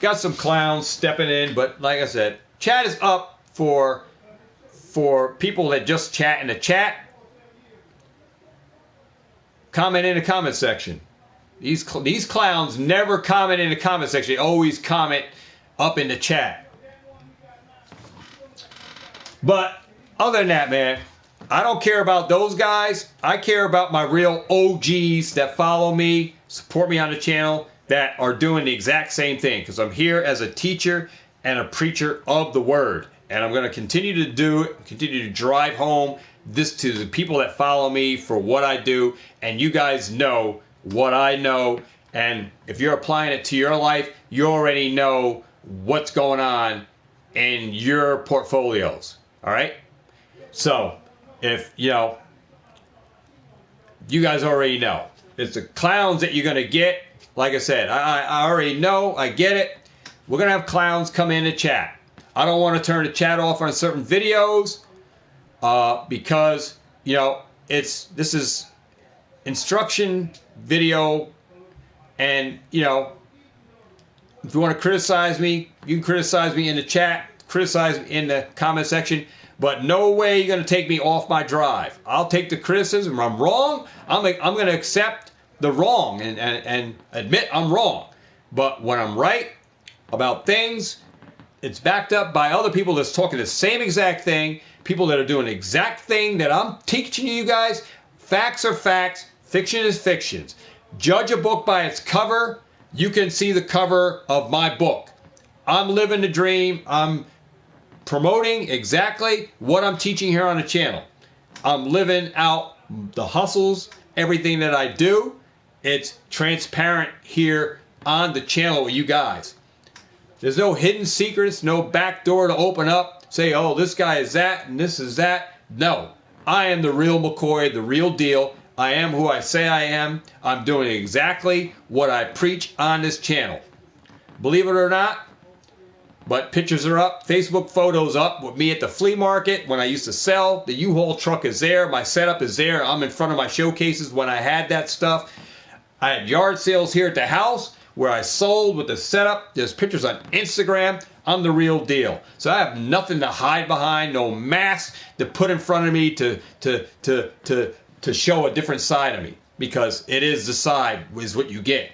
Got some clowns stepping in, but like I said, chat is up for people that just chat in the chat. Comment in the comment section. These clowns never comment in the comment section. They always comment up in the chat. But other than that, man, I don't care about those guys. I care about my real OGs that follow me, support me on the channel, that are doing the exact same thing. Because I'm here as a teacher and a preacher of the word. And I'm going to continue to do it, continue to drive home this to the people that follow me for what I do. And you guys know what I know. And if you're applying it to your life, you already know what's going on in your portfolios. All right? So, if, you guys already know. It's the clowns that you're going to get. Like I said, I already know. I get it. We're going to have clowns come in and chat. I don't want to turn the chat off on certain videos because, this is instruction video. And, if you want to criticize me, you can criticize me in the chat, criticize me in the comment section. But no way you're going to take me off my drive. I'll take the criticism. I'm wrong. I'm going to accept the wrong and admit I'm wrong. But when I'm right about things, it's backed up by other people that's talking the same exact thing, people that are doing the exact thing that I'm teaching you guys. Facts are facts. Fiction is fiction. Judge a book by its cover. You can see the cover of my book. I'm living the dream. I'm promoting exactly what I'm teaching here on the channel. I'm living out the hustles, everything that I do. It's transparent here on the channel with you guys. There's no hidden secrets, no back door to open up. say, oh, this guy is that and this is that. No, I am the real McCoy, the real deal. I am who I say I am. I'm doing exactly what I preach on this channel. Believe it or not, but pictures are up, Facebook photos up with me at the flea market when I used to sell. The U-Haul truck is there. My setup is there. I'm in front of my showcases when I had that stuff. I had yard sales here at the house where I sold with the setup. There's pictures on Instagram. I'm the real deal. So I have nothing to hide behind, no mask to put in front of me to show a different side of me, because it is the side is what you get.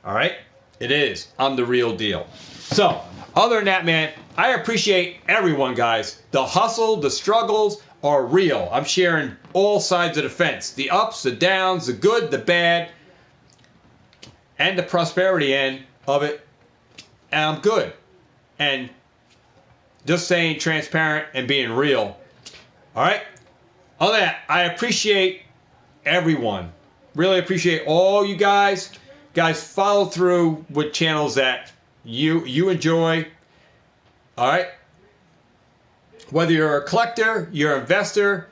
All right? It is. I'm the real deal. So, other than that, man, I appreciate everyone, guys. The hustle, the struggles are real. I'm sharing all sides of the fence. The ups, the downs, the good, the bad, and the prosperity end of it. And I'm good. And just staying transparent and being real. All right? Other than that, I appreciate everyone. Really appreciate all you guys. Guys, follow through with channels that you enjoy. All right? Whether you're a collector, you're an investor,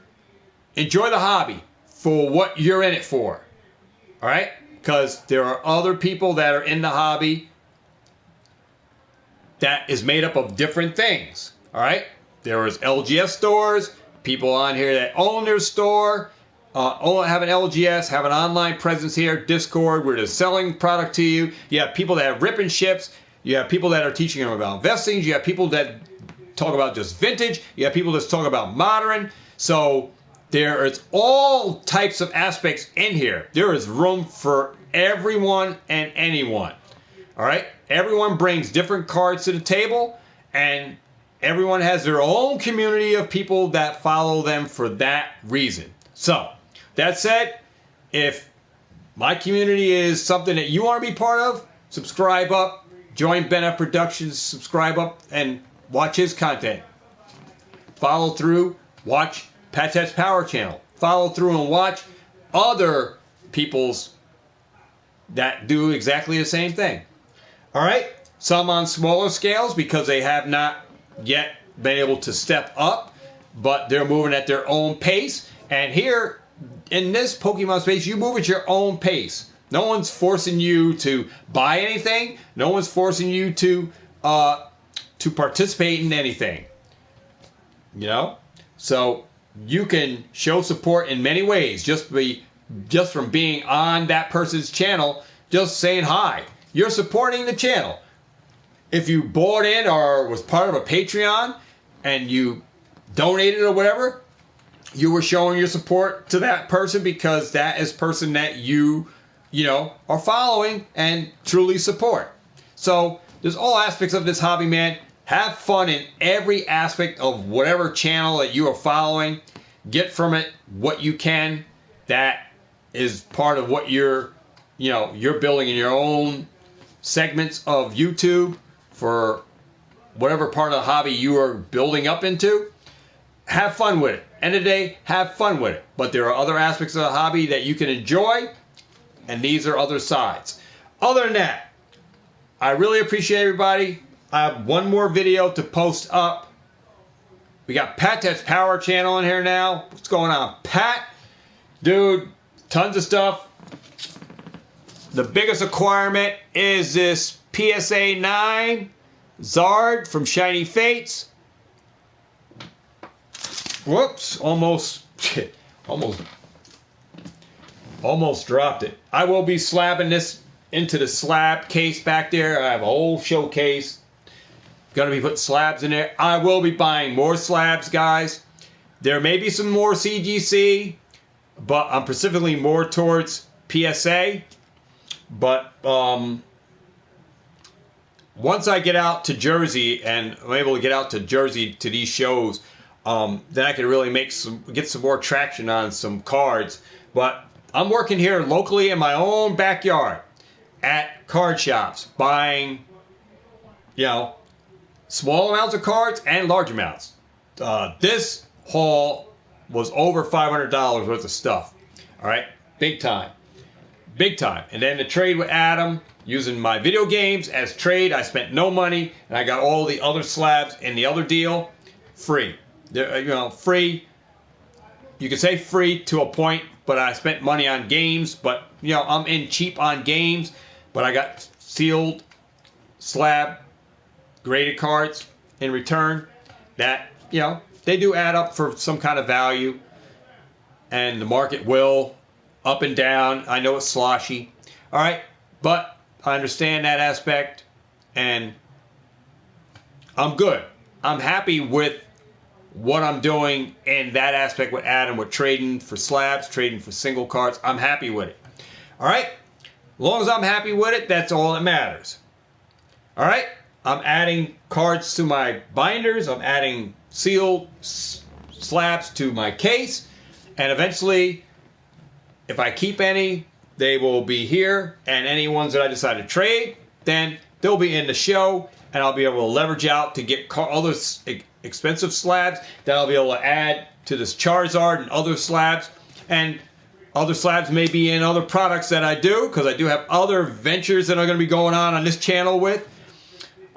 enjoy the hobby for what you're in it for. All right? Because there are other people that are in the hobby that is made up of different things. All right? There is LGS stores, people on here that own their store, have an LGS, have an online presence here, Discord, where they're selling product to you. You have people that have rip and ships. You have people that are teaching them about investing. You have people that talk about just vintage. You have people that talk about modern. So there is all types of aspects in here. There is room for everyone and anyone. All right? Everyone brings different cards to the table, and everyone has their own community of people that follow them for that reason. So, that said, if my community is something that you want to be part of, subscribe up, join Ben F Productions, subscribe up, and watch his content. Follow through, watch Pat's Power Channel. Follow through and watch other people's that do exactly the same thing. All right? Some on smaller scales because they have not yet been able to step up, but they're moving at their own pace. And here, in this Pokemon space, you move at your own pace. No one's forcing you to buy anything. No one's forcing you to participate in anything. You know? So you can show support in many ways. Just from being on that person's channel, just saying hi. You're supporting the channel. If you bought in or was part of a Patreon and you donated or whatever, you were showing your support to that person because that is person that you are following and truly support. So there's all aspects of this hobby, man. Have fun in every aspect of whatever channel that you are following. Get from it what you can. That is part of what you're building in your own segments of YouTube for whatever part of the hobby you are building up into. Have fun with it. End of the day, have fun with it. But there are other aspects of the hobby that you can enjoy, and these are other sides. Other than that, I really appreciate everybody. I have one more video to post up. We got Pat's Power Channel in here now. What's going on, Pat? Dude, tons of stuff. The biggest acquirement is this PSA 9 Zard from Shiny Fates. Whoops, almost dropped it. I will be slabbing this into the slab case back there. I have a whole showcase. Gonna be putting slabs in there. I will be buying more slabs, guys. There may be some more CGC, but I'm specifically more towards PSA. But once I get out to Jersey and I'm able to get out to Jersey to these shows, then I can really get some more traction on some cards. But I'm working here locally in my own backyard at card shops, buying, small amounts of cards and large amounts. This haul was over $500 worth of stuff. All right, big time. Big time. And then the trade with Adam, using my video games as trade. I spent no money, and I got all the other slabs in the other deal free. Free. You can say free to a point, but I spent money on games. But I'm in cheap on games, but I got sealed, slab, graded cards in return. That they do add up for some kind of value, and the market will up and down. I know it's sloshy, all right, but I understand that aspect, and I'm good. I'm happy with what I'm doing in that aspect with Adam, with trading for slabs, trading for single cards. I'm happy with it. All right? As long as I'm happy with it, that's all that matters. All right? I'm adding cards to my binders. I'm adding sealed slabs to my case. And eventually, if I keep any, they will be here. And any ones that I decide to trade, then they'll be in the show. And I'll be able to leverage out to get other expensive slabs that I'll be able to add to this Charizard and other slabs. And other slabs may be in other products that I do, because I do have other ventures that are going to be going on this channel with.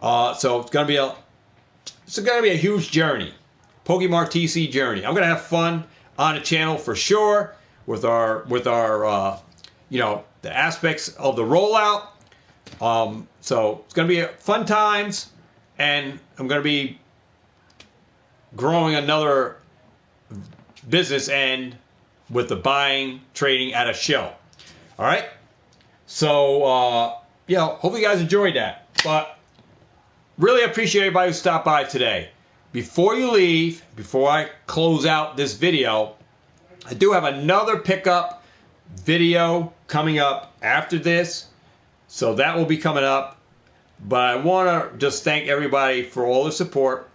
So it's going to be a huge journey, Pokemon TC journey. I'm going to have fun on the channel for sure with our the aspects of the rollout. So it's going to be fun times, and I'm going to be growing another business end with the buying, trading at a show. All right. So, hopefully you guys enjoyed that. But really appreciate everybody who stopped by today. Before you leave, before I close out this video, I do have another pickup video coming up after this. So that will be coming up. But I want to just thank everybody for all the support,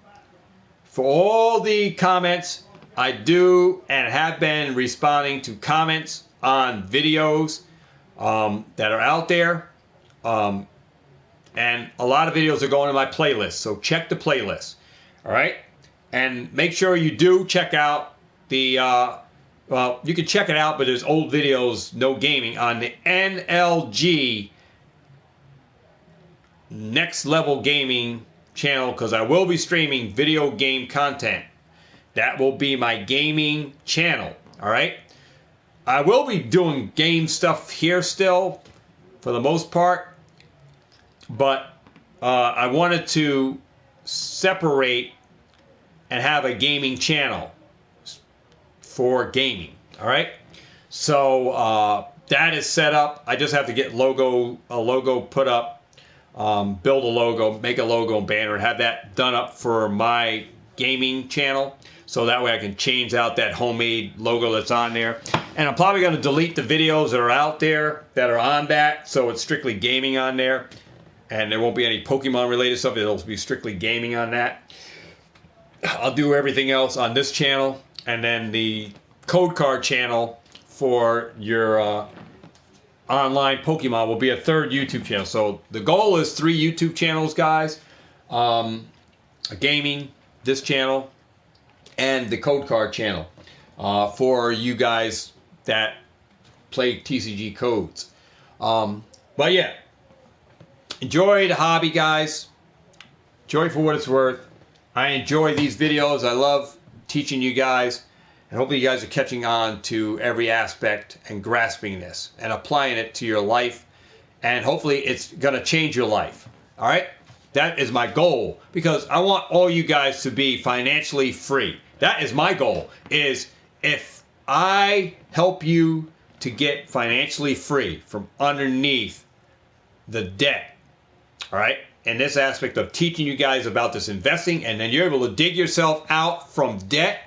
for all the comments. I do and have been responding to comments on videos that are out there. And a lot of videos are going to my playlist. So check the playlist. All right? And make sure you do check out the, well, you can check it out, but there's old videos, no gaming, on the NLG Next Level Gaming channel, because I will be streaming video game content. That will be my gaming channel. All right? I will be doing game stuff here still, for the most part. But I wanted to separate and have a gaming channel for gaming. All right? So that is set up. I just have to get a logo put up, build a logo, make a logo and banner, and have that done up for my gaming channel. So that way I can change out that homemade logo that's on there. And I'm probably going to delete the videos that are out there that are on that, so it's strictly gaming on there. And there won't be any Pokemon related stuff. It'll be strictly gaming on that. I'll do everything else on this channel. And then the code card channel for your online Pokemon will be a third YouTube channel. So the goal is 3 YouTube channels, guys. Gaming, this channel, and the code card channel for you guys that play TCG codes. But yeah, enjoy the hobby, guys. Enjoy it for what it's worth. I enjoy these videos. I love teaching you guys. And hopefully you guys are catching on to every aspect and grasping this and applying it to your life. And hopefully it's going to change your life. All right? That is my goal, because I want all you guys to be financially free. That is my goal, is if I help you to get financially free from underneath the debt, all right, in this aspect of teaching you guys about this investing, and then you're able to dig yourself out from debt,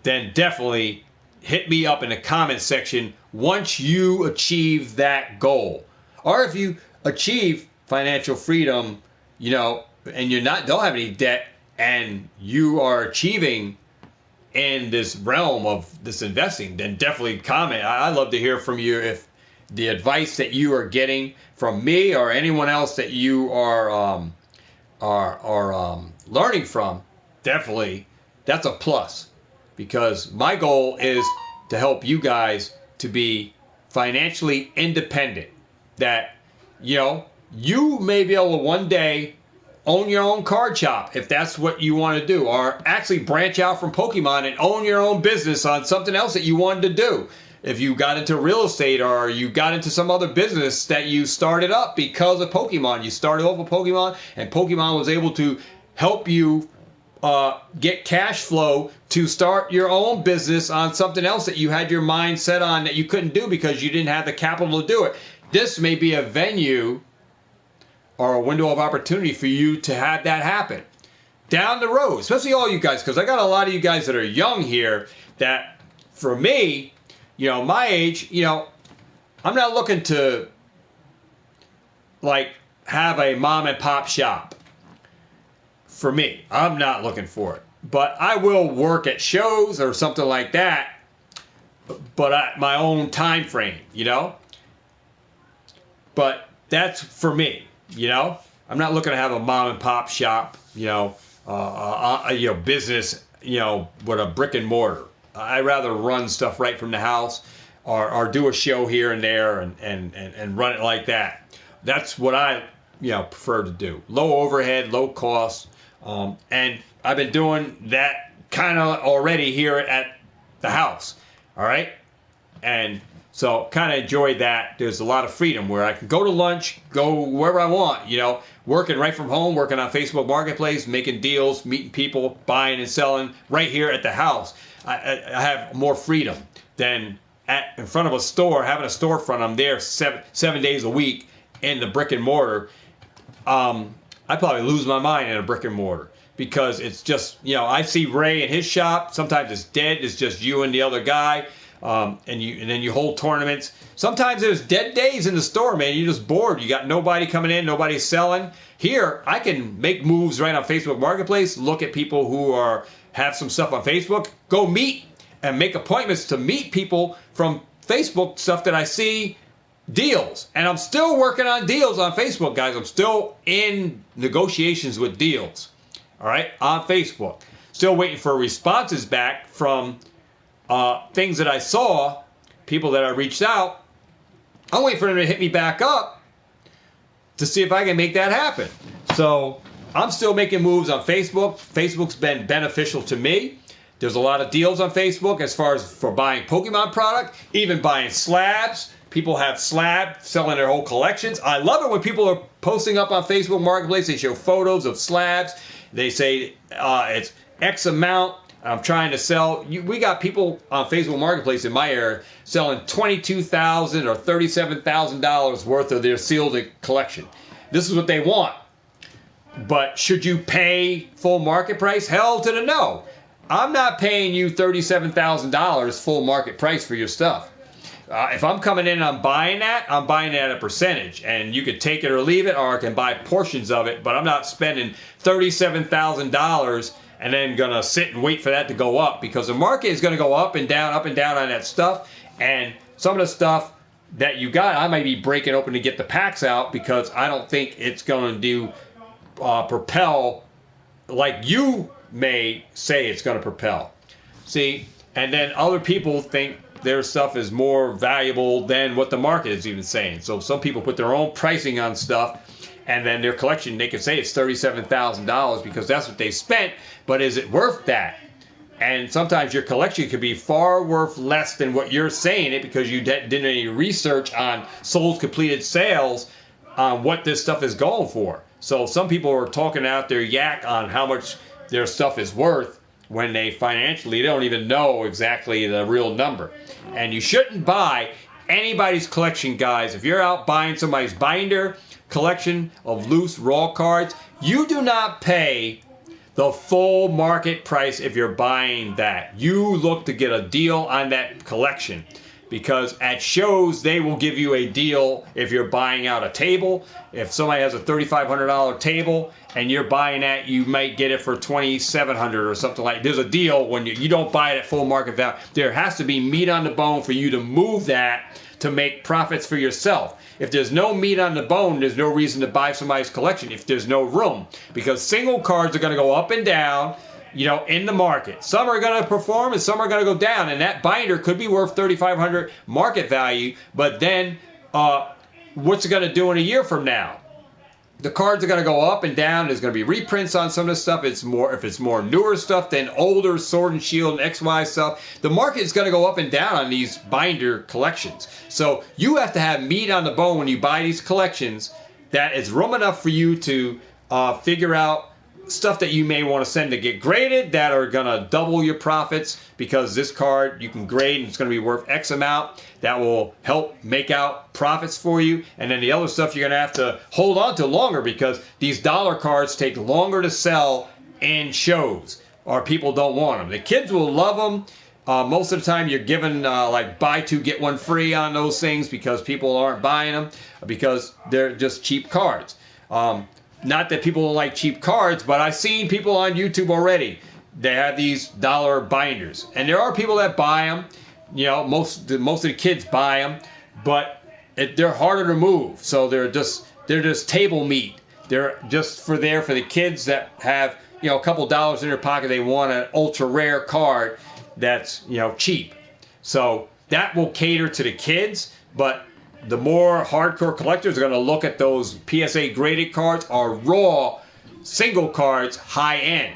then definitely hit me up in the comment section once you achieve that goal. Or if you achieve financial freedom, and don't have any debt, and you are achieving in this realm of this investing, then definitely comment. I'd love to hear from you if the advice that you are getting from me or anyone else that you are learning from, definitely that's a plus, because my goal is to help you guys to be financially independent. That you may be able to one day own your own card shop if that's what you want to do, or actually branch out from Pokemon and own your own business on something else that you wanted to do. If you got into real estate or you got into some other business that you started up because of Pokemon, you started off with Pokemon and Pokemon was able to help you get cash flow to start your own business on something else that you had your mind set on that you couldn't do because you didn't have the capital to do it. This may be a venue or a window of opportunity for you to have that happen down the road, especially all you guys, because I got a lot of you guys that are young here that, for me, you know, my age, you know, I'm not looking to like have a mom and pop shop. For me, I'm not looking for it, but I will work at shows or something like that, but at my own time frame, you know. But that's for me, you know. I'm not looking to have a mom and pop shop, you know, business, you know, with a brick and mortar. I rather run stuff right from the house, or do a show here and there and run it like that. That's what I, you know, prefer to do. Low overhead, low cost. And I've been doing that kind of already here at the house, all right? And so kind of enjoyed that. There's a lot of freedom where I can go to lunch, go wherever I want, you know, working right from home, working on Facebook Marketplace, making deals, meeting people, buying and selling right here at the house. I have more freedom than in front of a store, having a storefront. I'm there seven days a week in the brick and mortar. I'd probably lose my mind in a brick and mortar because it's just, you know, I see Ray in his shop. Sometimes it's dead. It's just you and the other guy. And then you hold tournaments. Sometimes there's dead days in the store, man. You're just bored. You got nobody coming in, nobody selling. Here, I can make moves right on Facebook Marketplace, look at people who have some stuff on Facebook, go meet and make appointments to meet people from Facebook stuff that I see, deals. And I'm still working on deals on Facebook, guys. I'm still in negotiations with deals, all right, on Facebook. Still waiting for responses back from things that I saw, people that I reached out. I'm waiting for them to hit me back up to see if I can make that happen. So I'm still making moves on Facebook. Facebook's been beneficial to me. There's a lot of deals on Facebook as far as for buying Pokemon product, even buying slabs. People have slabs selling their whole collections. I love it when people are posting up on Facebook Marketplace. They show photos of slabs. They say it's X amount. I'm trying to sell. We got people on Facebook Marketplace in my area selling $22,000 or $37,000 worth of their sealed collection. This is what they want. But should you pay full market price? Hell to the no. I'm not paying you $37,000 full market price for your stuff. If I'm coming in and I'm buying that, I'm buying it at a percentage. And you could take it or leave it, or I can buy portions of it. But I'm not spending $37,000 and then going to sit and wait for that to go up, because the market is going to go up and down on that stuff. And some of the stuff that you got, I might be breaking open to get the packs out because I don't think it's going to propel like you may say it's going to propel. See, and then other people think their stuff is more valuable than what the market is even saying. So some people put their own pricing on stuff, and then their collection, they can say it's $37,000 because that's what they spent, but is it worth that? And sometimes your collection could be far worth less than what you're saying it, because you didn't any research on sold completed sales on what this stuff is going for. So some people are talking out their yak on how much their stuff is worth when they don't even know exactly the real number. And you shouldn't buy anybody's collection, guys. If you're out buying somebody's binder collection of loose raw cards, you do not pay the full market price if you're buying that. You look to get a deal on that collection, because at shows they will give you a deal if you're buying out a table. If somebody has a $3,500 table and you're buying that, you might get it for $2,700 or something like that. There's a deal when you don't buy it at full market value. There has to be meat on the bone for you to move that to make profits for yourself. If there's no meat on the bone, there's no reason to buy somebody's collection if there's no room, because single cards are going to go up and down, you know, in the market. Some are going to perform and some are going to go down, and that binder could be worth $3,500 market value, but then what's it going to do in a year from now? the cards are going to go up and down. There's going to be reprints on some of this stuff. If it's more newer stuff than older Sword and Shield and XY stuff. The market is going to go up and down on these binder collections. So you have to have meat on the bone when you buy these collections that is room enough for you to figure out stuff that you may want to send to get graded that are going to double your profits, because this card you can grade and it's going to be worth X amount. That will help make out profits for you. And then the other stuff you're going to have to hold on to longer, because these dollar cards take longer to sell in shows, or people don't want them. The kids will love them. Most of the time you're given like buy two get one free on those things, because people aren't buying them because they're just cheap cards. Not that people don't like cheap cards, but I've seen people on YouTube already. They have these dollar binders, and there are people that buy them. You know, most of the kids buy them, but they're harder to move. So they're just table meat. They're just for the kids that have, you know, a couple dollars in their pocket. They want an ultra rare card that's, you know, cheap. So that will cater to the kids, but the more hardcore collectors are going to look at those PSA graded cards or raw single cards, high end.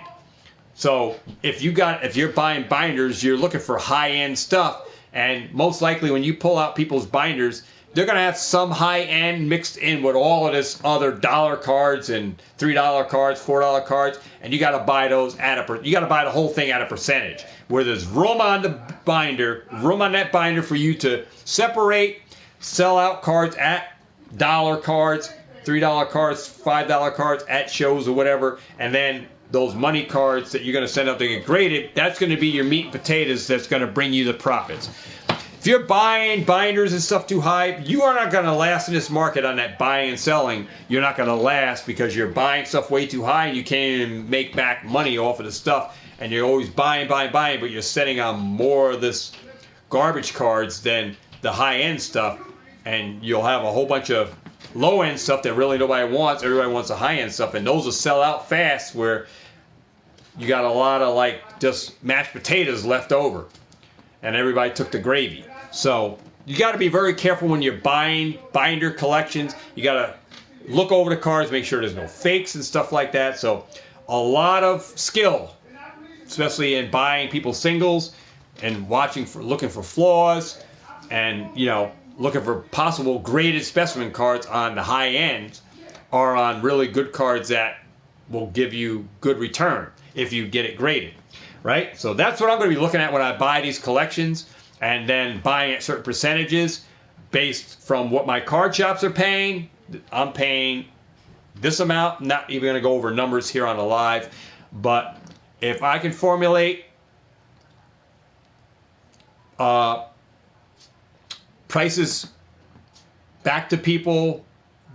So if you're buying binders, you're looking for high end stuff, and most likely when you pull out people's binders, they're going to have some high end mixed in with all of this other dollar cards and $3 cards, $4 cards, and you got to buy those you got to buy the whole thing at a percentage, where there's room on that binder for you to separate, sell out cards at dollar cards, $3 cards, $5 cards at shows or whatever, and then those money cards that you're going to send out to get graded, that's going to be your meat and potatoes that's going to bring you the profits. If you're buying binders and stuff too high, you are not going to last in this market on that buying and selling. You're not going to last because you're buying stuff way too high and you can't even make back money off of the stuff. And you're always buying, but you're setting on more of this garbage cards than the high-end stuff. And you'll have a whole bunch of low-end stuff that really nobody wants. Everybody wants the high-end stuff, and those will sell out fast, where you got a lot of like just mashed potatoes left over, and everybody took the gravy. So you got to be very careful when you're buying binder collections. You got to look over the cards, make sure there's no fakes and stuff like that. So a lot of skill, especially in buying people's singles and looking for flaws, and looking for possible graded specimen cards on the high end, or on really good cards that will give you good return if you get it graded, right? So that's what I'm going to be looking at when I buy these collections, and then buying at certain percentages based from what my card shops are paying. I'm paying this amount. Not even going to go over numbers here on the live, but if I can formulate prices back to people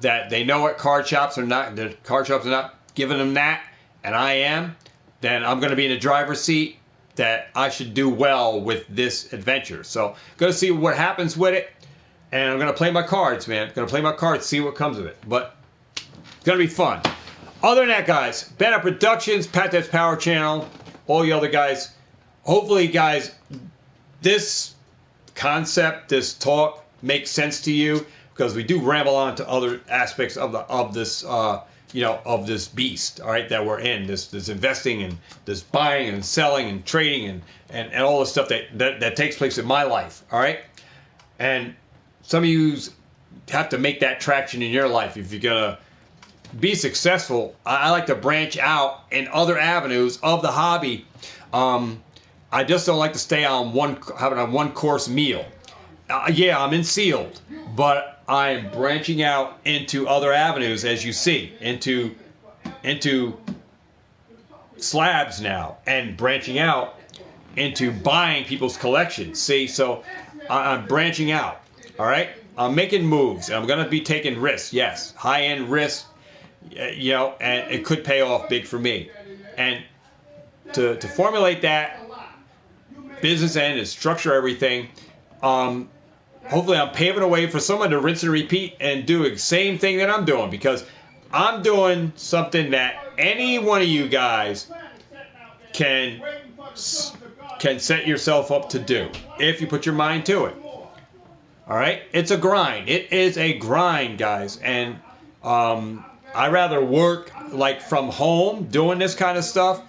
that they know at card shops are not, the card shops are not giving them that, and I am, then I'm going to be in the driver's seat that I should do well with this adventure. So going to see what happens with it, and I'm going to play my cards, man. Going to play my cards, see what comes of it. But it's going to be fun. Other than that, guys, Banner Productions, Pat That's Power Channel, all you other guys, hopefully, guys, this concept, this talk makes sense to you, because we do ramble on to other aspects of this beast, all right, that we're in, this investing and this buying and selling and trading and all the stuff that takes place in my life, all right. And some of you have to make that traction in your life if you're gonna be successful. I like to branch out in other avenues of the hobby. I just don't like to stay on having a one-course meal. Yeah, I'm in sealed, but I'm branching out into other avenues, as you see, into slabs now, and branching out into buying people's collections. See, so I'm branching out. All right, I'm making moves, and I'm going to be taking risks. Yes, high-end risks, and it could pay off big for me. And to formulate that business end and structure everything, hopefully I'm paving a way for someone to rinse and repeat and do the same thing that I'm doing, because I'm doing something that any one of you guys can set yourself up to do if you put your mind to it. All right, it's a grind. It is a grind, guys, and I rather work like from home doing this kind of stuff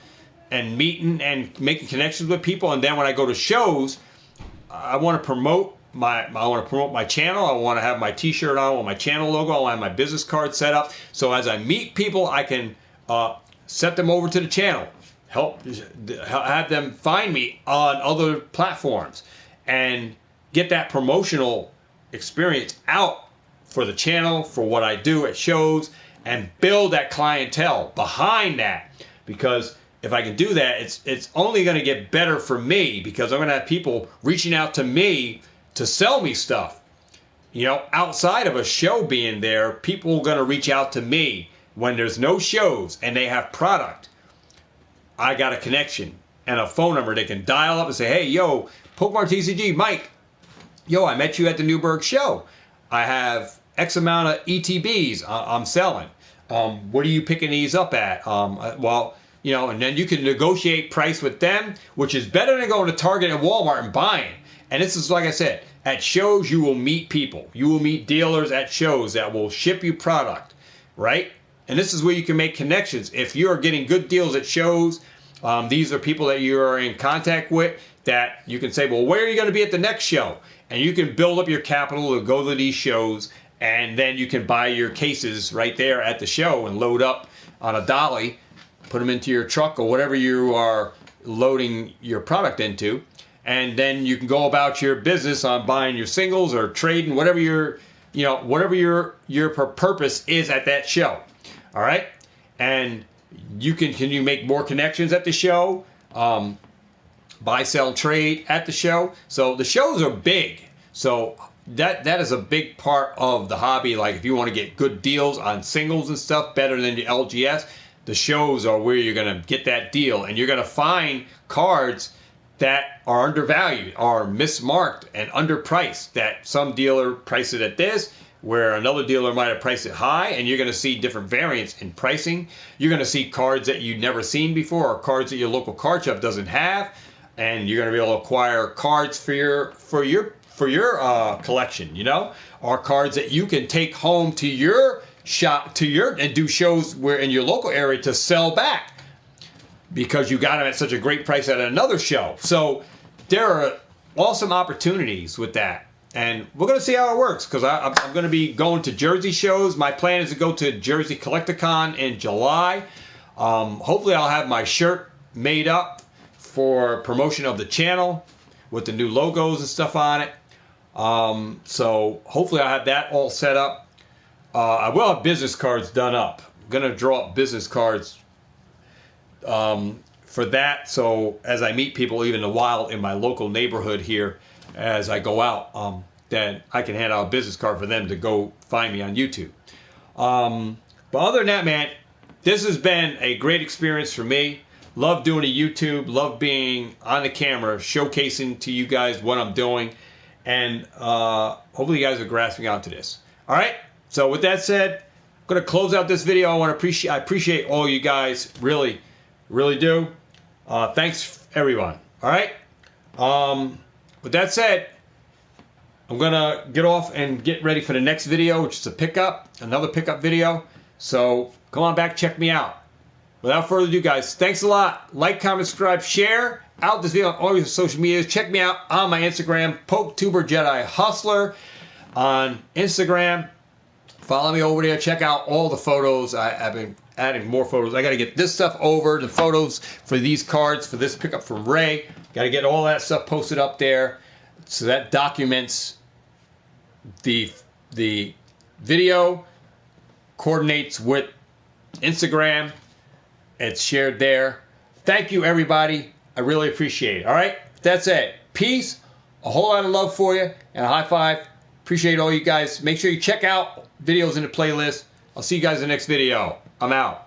and meeting and making connections with people. And then when I go to shows, I want to promote my channel. I want to have my T-shirt on with my channel logo. I want to have my business card set up. So as I meet people, I can set them over to the channel, help have them find me on other platforms, and get that promotional experience out for the channel, for what I do at shows, and build that clientele behind that. Because if I can do that, it's only going to get better for me, because I'm going to have people reaching out to me to sell me stuff. You know, outside of a show being there, people are going to reach out to me when there's no shows and they have product. I got a connection and a phone number they can dial up and say, hey, yo, Pokemon TCG, Mike, yo, I met you at the Newburgh show. I have X amount of ETBs I'm selling. What are you picking these up at? Well, you know, and then you can negotiate price with them, which is better than going to Target and Walmart and buying. And this is, like I said, at shows you will meet people. You will meet dealers at shows that will ship you product, right? And this is where you can make connections. If you're getting good deals at shows, these are people that you are in contact with that you can say, well, where are you going to be at the next show? And you can build up your capital to go to these shows, and then you can buy your cases right there at the show and load up on a dolly, put them into your truck or whatever you are loading your product into, and then you can go about your business on buying your singles or trading, whatever your purpose is at that show. All right, and can you make more connections at the show? Buy, sell, trade at the show. So the shows are big. So that is a big part of the hobby. Like if you want to get good deals on singles and stuff, better than your LGS, the shows are where you're going to get that deal, and you're going to find cards that are undervalued, are mismarked and underpriced. That some dealer priced it at this, where another dealer might have priced it high, and you're going to see different variants in pricing. You're going to see cards that you've never seen before, or cards that your local card shop doesn't have, and you're going to be able to acquire cards for your collection, you know, or cards that you can take home to your shop and do shows where in your local area to sell back because you got them at such a great price at another show. So there are awesome opportunities with that. And we're going to see how it works, because I'm going to be going to Jersey shows. My plan is to go to Jersey Collecticon in July. Hopefully I'll have my shirt made up for promotion of the channel with the new logos and stuff on it. So hopefully I'll have that all set up. I will have business cards done up. I'm going to draw up business cards for that. So as I meet people even in the wild in my local neighborhood here, as I go out, then I can hand out a business card for them to go find me on YouTube. But other than that, man, this has been a great experience for me. Love doing a YouTube, love being on the camera, showcasing to you guys what I'm doing, and hopefully you guys are grasping onto this. All right, so with that said, I'm going to close out this video. I appreciate all you guys, really do. Thanks, everyone. All right. With that said, I'm going to get off and get ready for the next video, which is another pickup video. So come on back, check me out. Without further ado, guys, thanks a lot. Like, comment, subscribe, share out this video on all your social medias. Check me out on my Instagram, PokeTuberJediHustler on Instagram. Follow me over there. Check out all the photos. I've been adding more photos. I got to get this stuff over, the photos for these cards, for this pickup from Ray. Got to get all that stuff posted up there. So that documents the video, coordinates with Instagram. It's shared there. Thank you, everybody. I really appreciate it. All right? That's it. Peace. A whole lot of love for you. And a high five. Appreciate all you guys. Make sure you check out videos in the playlist. I'll see you guys in the next video. I'm out.